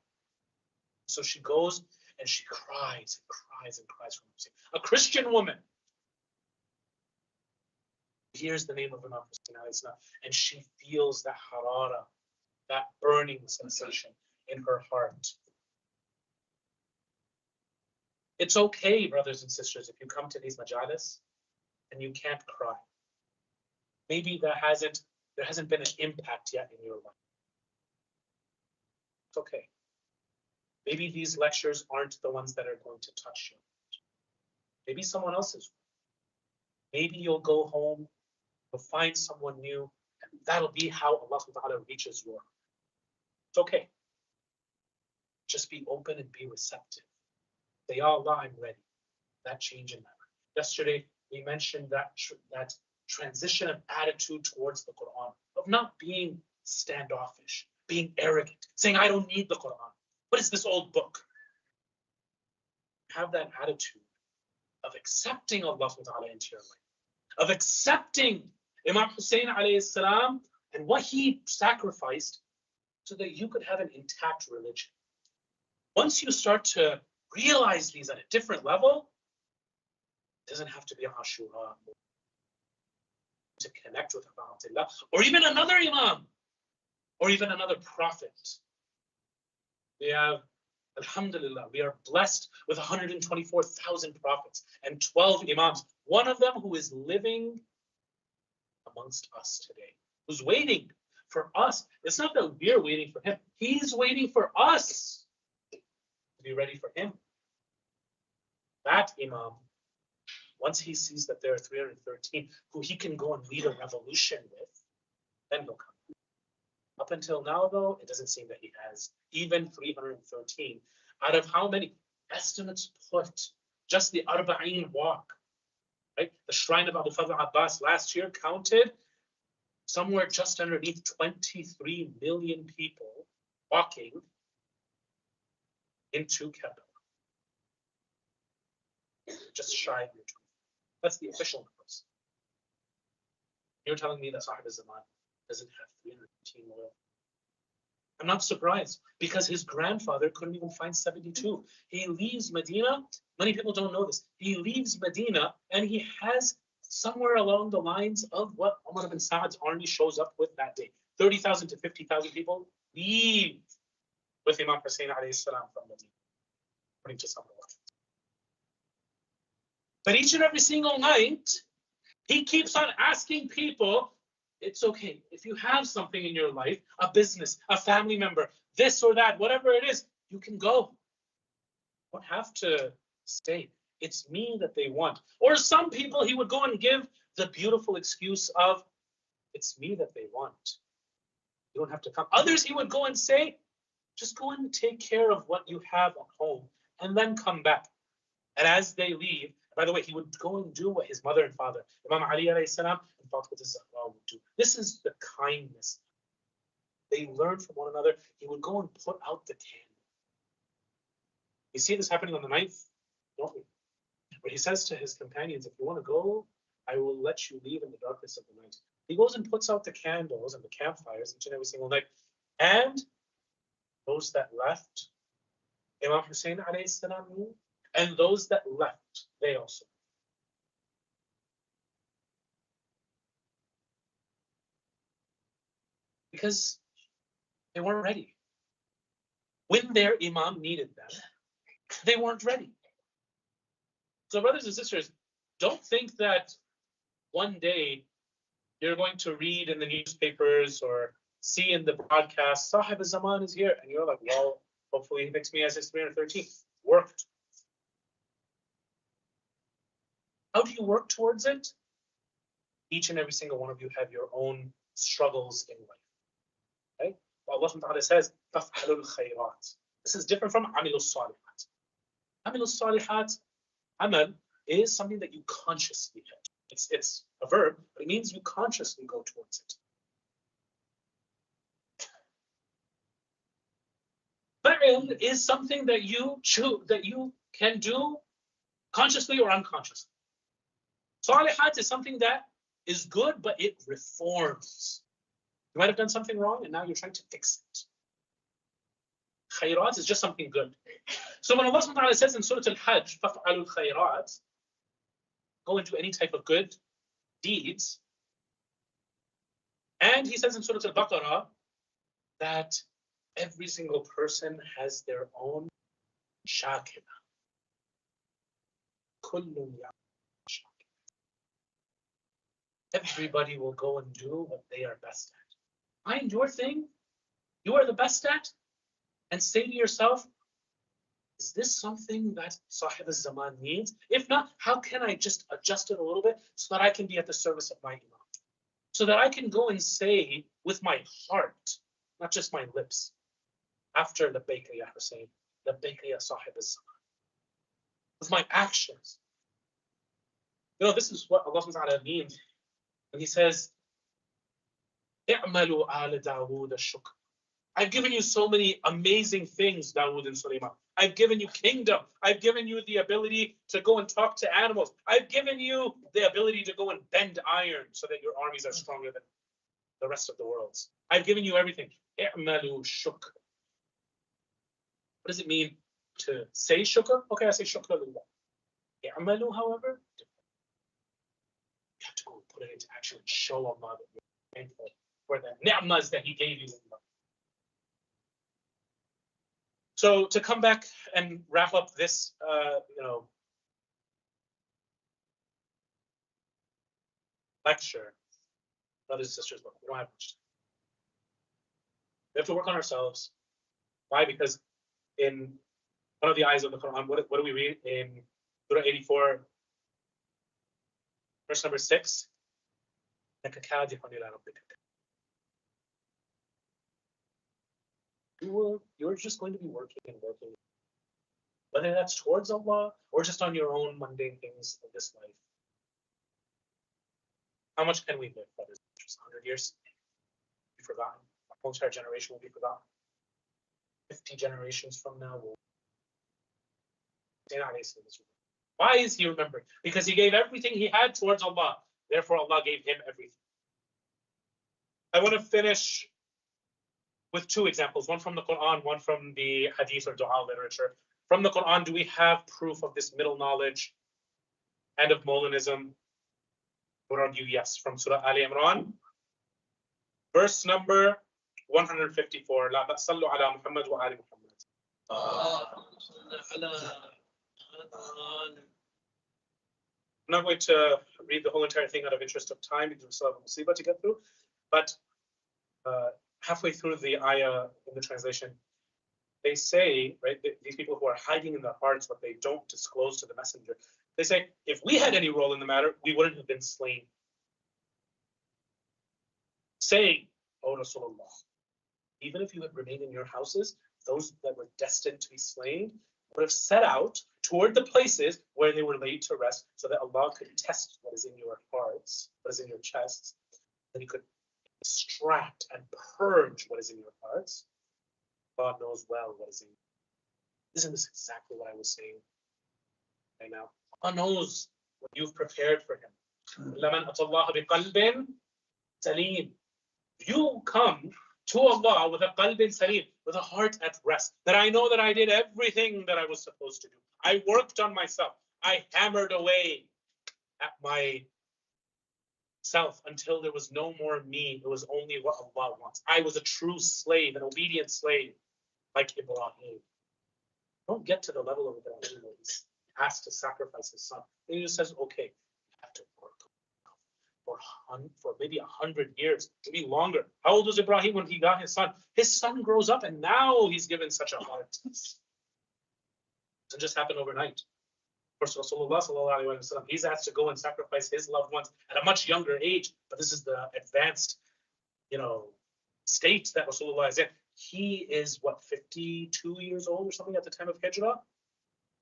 So she goes and she cries and cries and cries for Hussein. A Christian woman hears the name of Imam Hussein and she feels that harara, that burning sensation in her heart. It's okay, brothers and sisters, if you come to these majalis and you can't cry. Maybe there hasn't been an impact yet in your life. It's okay. Maybe these lectures aren't the ones that are going to touch you. Maybe someone else's. Maybe you'll go home, you'll find someone new, and that'll be how Allah Ta'ala reaches your heart. It's okay. Just be open and be receptive. Say, Ya Allah, I'm ready. That change in that. Yesterday, we mentioned that transition of attitude towards the Quran, of not being standoffish, being arrogant, saying, I don't need the Quran. What is this old book? Have that attitude of accepting Allah Ta'ala into your life, of accepting Imam Hussein alayhi salam and what he sacrificed so that you could have an intact religion. Once you start to realize these at a different level, it doesn't have to be Ashura to connect with Abdullah, or even another Imam, or even another prophet. We have, alhamdulillah, we are blessed with 124,000 prophets and 12 Imams. One of them who is living amongst us today, who's waiting for us. It's not that we're waiting for him. He's waiting for us to be ready for him. That Imam, once he sees that there are 313 who he can go and lead a revolution with, then he'll come. Up until now, though, it doesn't seem that he has even 313. Out of how many estimates put just the Arba'een walk, right? The shrine of Abu Fadl Abbas last year counted somewhere just underneath 23 million people walking into Karbala. Just shy of your truth. That's the official numbers. You're telling me that Sahib al-Zaman doesn't have 318 loyal. I'm not surprised, because his grandfather couldn't even find 72. He leaves Medina. Many people don't know this. He leaves Medina and he has somewhere along the lines of what Umar ibn Sa'ad's army shows up with that day. 30,000 to 50,000 people leave with Imam Hussein alayhi salam from Medina, according to some of the. But each and every single night, he keeps on asking people, it's okay. If you have something in your life, a business, a family member, this or that, whatever it is, you can go. You don't have to stay. It's me that they want. Or some people, he would go and give the beautiful excuse of, it's me that they want. You don't have to come. Others, he would go and say, just go and take care of what you have at home and then come back. And as they leave, by the way, he would go and do what his mother and father, Imam Ali alayhi salam and Fatima al-Zahra, would do. This is the kindness. They learned from one another. He would go and put out the candle. You see this happening on the 9th, don't we? But he says to his companions, if you want to go, I will let you leave in the darkness of the night. He goes and puts out the candles and the campfires each and every single night. And those that left, Imam Hussein alayhi salam knew, and those that left, they also. Because they weren't ready. When their Imam needed them, they weren't ready. So brothers and sisters, don't think that one day you're going to read in the newspapers or see in the broadcast, Sahib al-Zaman is here. And you're like, well, hopefully he picks me as his 313th. Worked. How do you work towards it? Each and every single one of you have your own struggles in life. Okay? Allah subhanahu wa ta'ala says, فَافْعَلُوا الْخَيْرَاتِ. This is different from عَمِلُوا الصَّالِحَاتِ. عَمِلُوا الصَّالِحَاتِ, amal is something that you consciously do. It's a verb, but it means you consciously go towards it. Fa'il is something that you choose, that you can do consciously or unconsciously. Salihat is something that is good, but it reforms. You might have done something wrong and now you're trying to fix it. Khairat is just something good. So when Allah subhanahu wa ta'ala says in Surah Al-Hajj, فَافْعَلُوا الْخَيْرَاتِ, go and do any type of good deeds. And he says in Surah Al-Baqarah that every single person has their own shakira. Everybody will go and do what they are best at. Find your thing you are the best at and say to yourself, is this something that Sahib al-Zaman needs? If not, how can I just adjust it a little bit so that I can be at the service of my Imam? So that I can go and say with my heart, not just my lips, after Labbaika Ya Hussein, Labbaika Ya Sahib al-Zaman, with my actions. You know, this is what Allah subhanahu wa ta'ala means when he says, اعملوا آل داود الشكر. I've given you so many amazing things, Dawood and Sulaiman. I've given you kingdom. I've given you the ability to go and talk to animals. I've given you the ability to go and bend iron so that your armies are stronger than the rest of the worlds. I've given you everything. اعملوا شكر. What does it mean to say shukr? Okay, I say shukr lillah. اعملوا, however, you have to go and put it into action and show Allah that you're thankful for the ni'mas that He gave you in life. So to come back and wrap up this, lecture, brothers and sisters, look, we don't have much time. We have to work on ourselves. Why? Because in one of the ayahs of the Quran, what do we read in Surah 84, verse number 6? You're just going to be working and working, whether that's towards Allah or just on your own mundane things of this life. How much can we live, brothers? Just 100 years? Be forgotten. Our whole entire generation will be forgotten. 50 generations from now, why is he remembered? Because he gave everything he had towards Allah. Therefore, Allah gave him everything. I want to finish with two examples, one from the Quran, one from the Hadith or Dua literature. From the Quran, do we have proof of this middle knowledge and of Molinism? I would argue yes, from Surah Ali Imran, verse number 154. لا صلوا على محمد وآل محمد. I'm not going to read the whole entire thing out of interest of time because we still have a musibah to get through, but halfway through the ayah in the translation, they say, right, these people who are hiding in their hearts what they don't disclose to the messenger, they say, if we had any role in the matter, we wouldn't have been slain. Say, O Rasulullah, even if you had remained in your houses, those that were destined to be slain would have set out toward the places where they were laid to rest so that Allah could test what is in your hearts, what is in your chests, and He could extract and purge what is in your hearts. God knows well what is in you. Isn't this exactly what I was saying right now? Allah knows what you've prepared for Him. You come to Allah with a qalbin salim, with a heart at rest, that I know that I did everything that I was supposed to do. I worked on myself. I hammered away at myself until there was no more me. It was only what Allah wants. I was a true slave, an obedient slave, like Ibrahim. Don't get to the level of Ibrahim where he has to sacrifice his son. And he just says, okay, you have to work for maybe 100 years, maybe longer. How old was Ibrahim when he got his son? His son grows up and now he's given such a heart. It doesn't just happen overnight. course, Rasulullah sallallahu alaihi wasallam, he's asked to go and sacrifice his loved ones at a much younger age, but this is the advanced, state that Rasulullah is in. He is what, 52 years old or something at the time of Hijrah?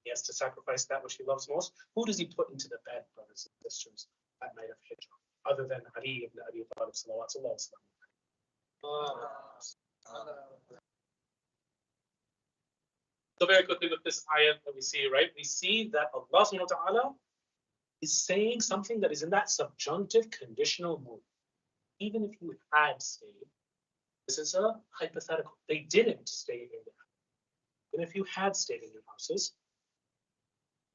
He has to sacrifice that which he loves most. Who does he put into the bed, brothers and sisters, at night of Hijrah, other than Ali ibn Abi Talib sallallahu alaihi wasallam? So very quickly with this ayah that we see, right? We see that Allah subhanahu wa ta'ala is saying something that is in that subjunctive conditional mood. Even if you had stayed, this is a hypothetical. They didn't stay in their house. Even if you had stayed in your houses,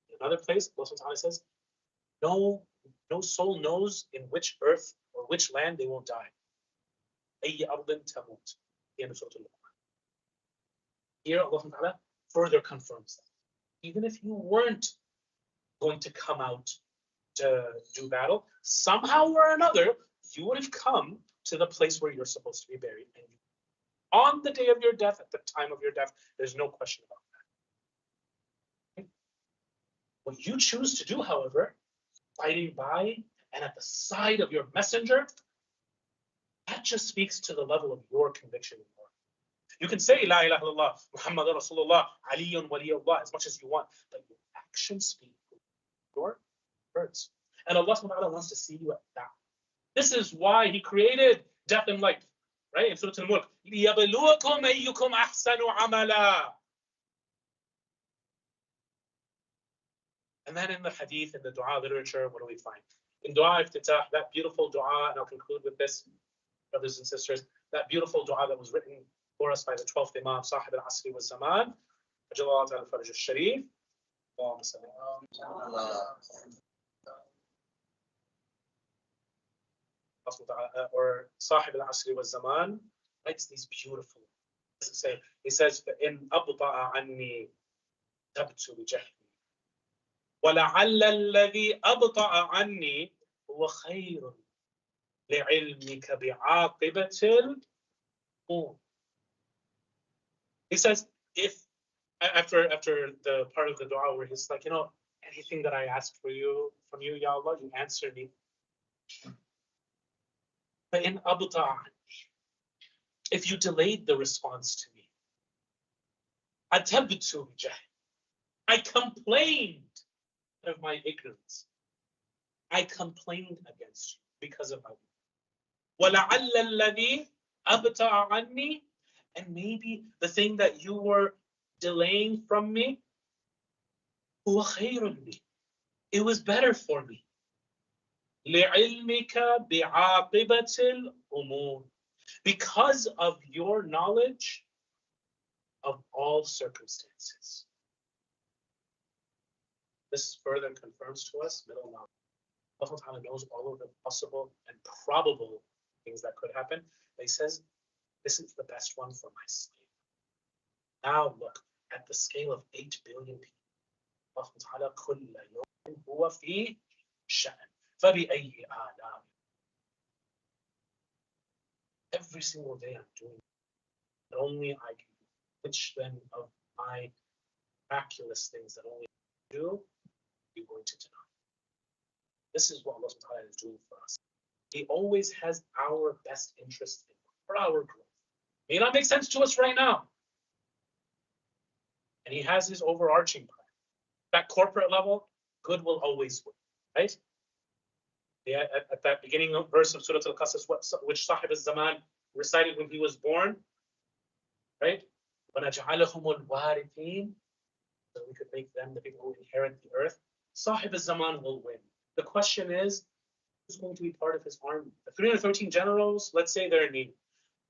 in another place, Allah subhanahu wa ta'ala says, no soul knows in which earth or which land they will die. أي أرض تموت. Here Allah subhanahu wa ta'ala further confirms that. Even if you weren't going to come out to do battle, somehow or another, you would have come to the place where you're supposed to be buried. And on the day of your death, at the time of your death, there's no question about that. What you choose to do, however, fighting by and at the side of your messenger, that just speaks to the level of your conviction in God. You can say La ilaha illallah, Muhammad Rasulullah, Aliyun Waliyullah as much as you want, but your actions speak your words. And Allah subhanahu wa ta'ala wants to see you at that. This is why He created death and life, right? In Surah Al-Mulk, لِيَبْلُوَكُمْ أَيُّكُمْ أَحْسَنُ عَمَلًا. And then in the hadith, in the dua literature, what do we find? In dua iftitah, that beautiful dua, and I'll conclude with this, brothers and sisters, that beautiful dua that was written for us by the 12th Imam, Sahib al-Asri wa Zaman, Ajallah ta'ala al-Faraj al-Sharif, or Sahib al-Asri wa Zaman, writes these beautiful, he says, فَإِنْ أَبْطَأَ عَنِّي تَبْتُ بِجَهْلِي وَلَعَلَّ الَّذِي أَبْطَأَ عَنِّي هُوَ خَيْرٌ لِعِلْمِكَ بِعَاقِبَةِ الْأُمُورِ. He says, if after the part of the dua where he's like, anything that I asked from you, Ya Allah, you answer me. فَإِنْ أَبْطَأَ عَنِّي, if you delayed the response to me, أَتَبْتُ بِجَهْلِي, I complained of my ignorance. I complained against you because of my ignorance. وَلَعَلَّ الَّذِي أَبْطَأَ عَنِّي, and maybe the thing that you were delaying from me, هُوَ خَيْرٌ لِي, it was better for me. لِعِلْمِكَ بِعَاقِبَةِ الْأُمُورِ, because of your knowledge of all circumstances. This further confirms to us middle knowledge. Allah Ta'ala knows all of the possible and probable things that could happen. He says, this is the best one for my slave. Now look, at the scale of 8 billion people, Allah Ta'ala كُلَّ يَوْمٍ هُوَ فِي شَأْنٍ فَبِأَيِّ آلَاءِ. Every single day I'm doing that only I can do. Which then of my miraculous things that only I can do, you're going to deny. This is what Allah Subhanahu wa Ta'ala is doing for us. He always has our best interest in for our growth. May not make sense to us right now. And He has His overarching plan. At corporate level, good will always win, right? Yeah, at that beginning of verse of Surah Al-Qasas, which Sahib al-Zaman recited when he was born, right? وَنَجْعَلَهُمُ الْوَارِثِينَ, so we could make them the people who inherit the earth. Sahib al-Zaman will win. The question is, who's going to be part of his army? The 313 generals, let's say they're needed.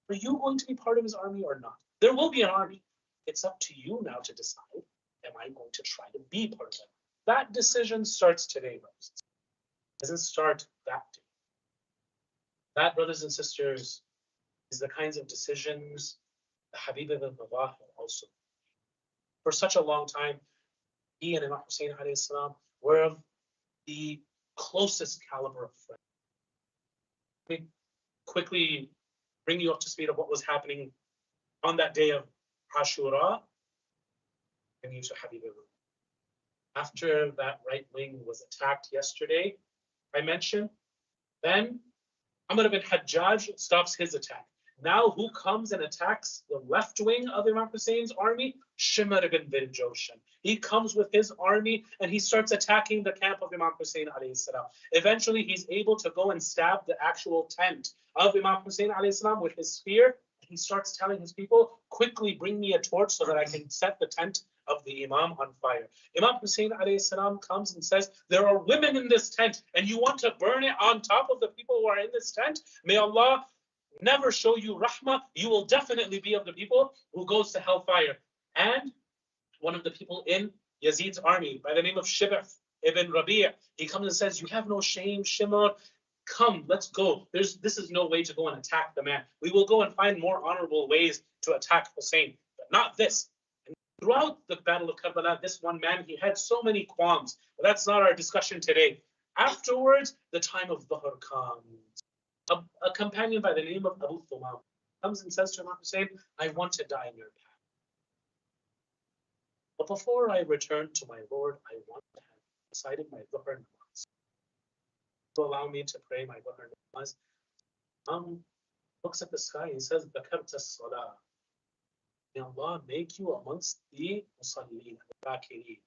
Are you going to be part of his army or not? There will be an army. It's up to you now to decide, am I going to try to be part of it? That decision starts today, brothers. It doesn't start that day. That, brothers and sisters, is the kinds of decisions the Habib ibn Mawah also. For such a long time, he and Imam Hussein alayhi salam were of the closest caliber of friends. Let me quickly bring you up to speed of what was happening on that day of Ashura, and you to Habib ibn. After that right wing was attacked yesterday, I mentioned, then Amr ibn Hajjaj stops his attack. Now who comes and attacks the left wing of Imam Hussein's army? Shimr ibn Diljoshan. He comes with his army and he starts attacking the camp of Imam Hussein alayhi salam. Eventually he's able to go and stab the actual tent of Imam Hussein alayhi salam with his spear. He starts telling his people, quickly bring me a torch so that I can set the tent of the Imam on fire. Imam Hussein alayhi salam comes and says, there are women in this tent and you want to burn it on top of the people who are in this tent? May Allah never show you rahmah. You will definitely be of the people who goes to hellfire. And one of the people in Yazid's army by the name of Shibr ibn Rabi', he comes and says, you have no shame, Shimr. Come, let's go. This is no way to go and attack the man. We will go and find more honorable ways to attack Hussein, but not this. And throughout the Battle of Karbala, this one man, he had so many qualms. But that's not our discussion today. Afterwards, the time of Dhuhr comes. A companion by the name of Abu Thumam comes and says to Imam Hussein, I want to die in your path. But before I return to my Lord, I want to have decided my Dhuhr namaz. To allow me to pray my Dhuhr namaz. Looks at the sky and says, Bakarta salah. May Allah make you amongst the musallin, the bakirin,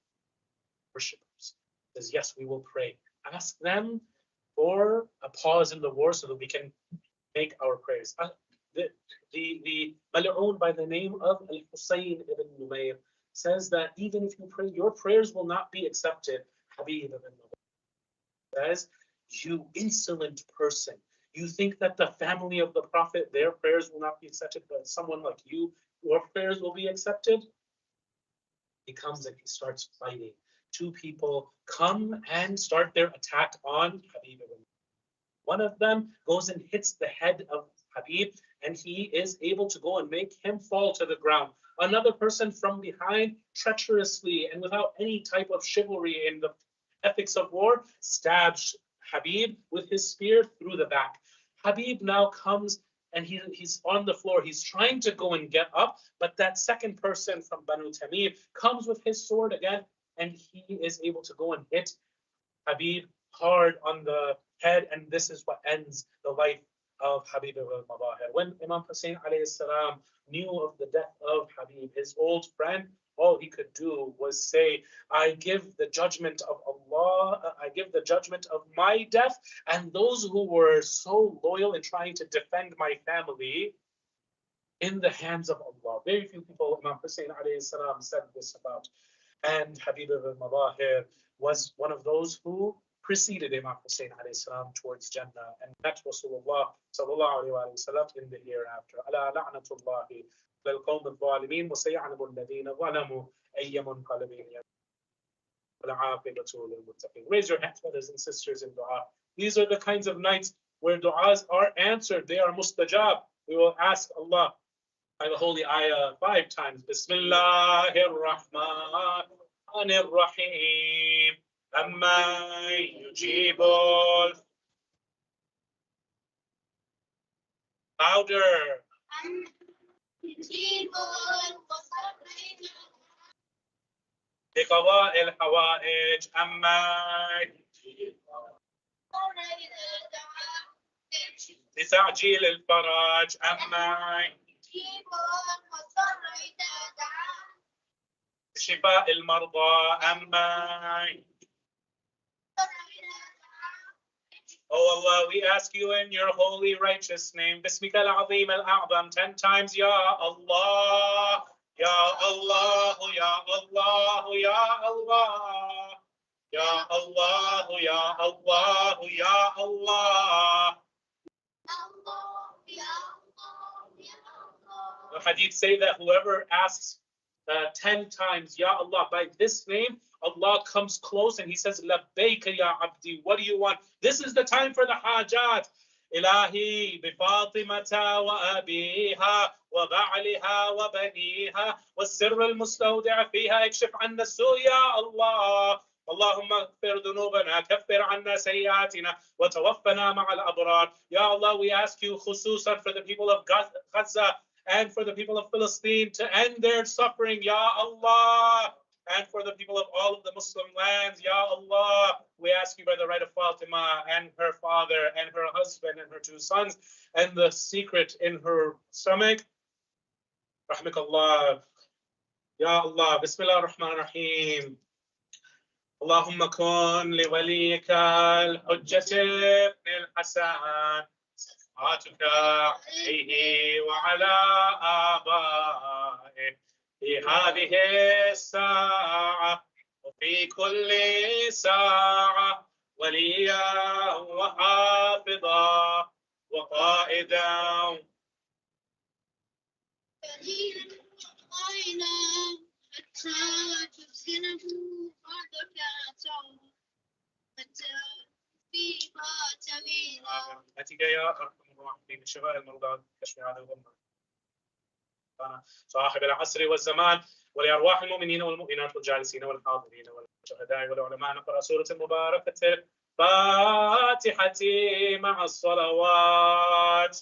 worshippers. He says, yes, we will pray. Ask them for a pause in the war so that we can make our prayers. The mal'oon by the name of Al-Husayn ibn Numayr says that even if you pray, your prayers will not be accepted. Habib ibn Numayr says, you insolent person, you think that the family of the Prophet, their prayers will not be accepted, but someone like you, your prayers will be accepted? He comes and he starts fighting. Two people come and start their attack on Habib ibn Numayr. One of them goes and hits the head of Habib, and he is able to go and make him fall to the ground. Another person from behind, treacherously and without any type of chivalry in the ethics of war, stabs Habib with his spear through the back. Habib now comes and he's on the floor. He's trying to go and get up, but that second person from Banu Tamim comes with his sword again, and he is able to go and hit Habib hard on the head, and this is what ends the life of Habib al-Mabahir. When Imam Hussein alayhi salam knew of the death of Habib, his old friend, all he could do was say, I give the judgment of Allah, I give the judgment of my death, and those who were so loyal in trying to defend my family in the hands of Allah. Very few people, Imam Hussein alayhi salam said this about. And Habib al-Mabahir was one of those who preceded Imam Hussein alayhi salam towards Jannah and met Rasulullah sallallahu alayhi wa sallam in the hereafter. Ala la'natullahi lil qawm al-zalimin wa say'alamu alladhina zalamu ayyam qalbin wal'aqibatu lil muttaqin. Raise your hands, brothers and sisters, in dua. These are the kinds of nights where du'as are answered. They are mustajab. We will ask Allah. I have a holy ayah 5 times. Bismillahir Rahmanir Rahim. Amma yujibul. Louder. بقضاء الحوائج. أما بتعجيل الفرج. أما شفاء المرضى. أما Oh Allah, we ask you in your holy righteous name, Bismika al-Azim al-A'zam, 10 times, Ya Allah, Ya Allah, Ya Allah, Ya Allah, Ya Allah, Ya Allah, Ya Allah. The hadith say that whoever asks 10 times, Ya Allah, by this name, Allah comes close and he says, Labbayka ya abdi, what do you want? This is the time for the hajat. Ilahi bifatimata wa abiha wa ba'liha wa baniha wa sirr al-mustawdi'a fiha ikshif anna su ya Allah. اللهم اغفر ذنوبنا كفر عنا سيئاتنا وتوفنا مع الأبرار. Ya Allah, we ask you khususan for the people of Gaza and for the people of Palestine to end their suffering. Ya Allah, and for the people of all of the Muslim lands. Ya Allah, we ask you by the right of Fatima and her father and her husband and her 2 sons and the secret in her stomach. Rahmak Allah. Ya Allah, Bismillah ar-Rahman ar-Rahim. اللهم كن لوليك الحجة ابن الحسن صلواتك عليه وعلى آبائه في هذه الساعة وفي كل ساعة وليا وحافظا وقائدا حتى تسكنه أرضك حتى فيها تميلا. أتيك يا أرحم الراحمين بشفاء المرضى كشف هذا الغمة. صاحب العصر والزمان ولأرواح المؤمنين والمؤمنات والجالسين والحاضرين والشهداء والعلماء نقرأ سورة المباركة الفاتحة مع الصلوات.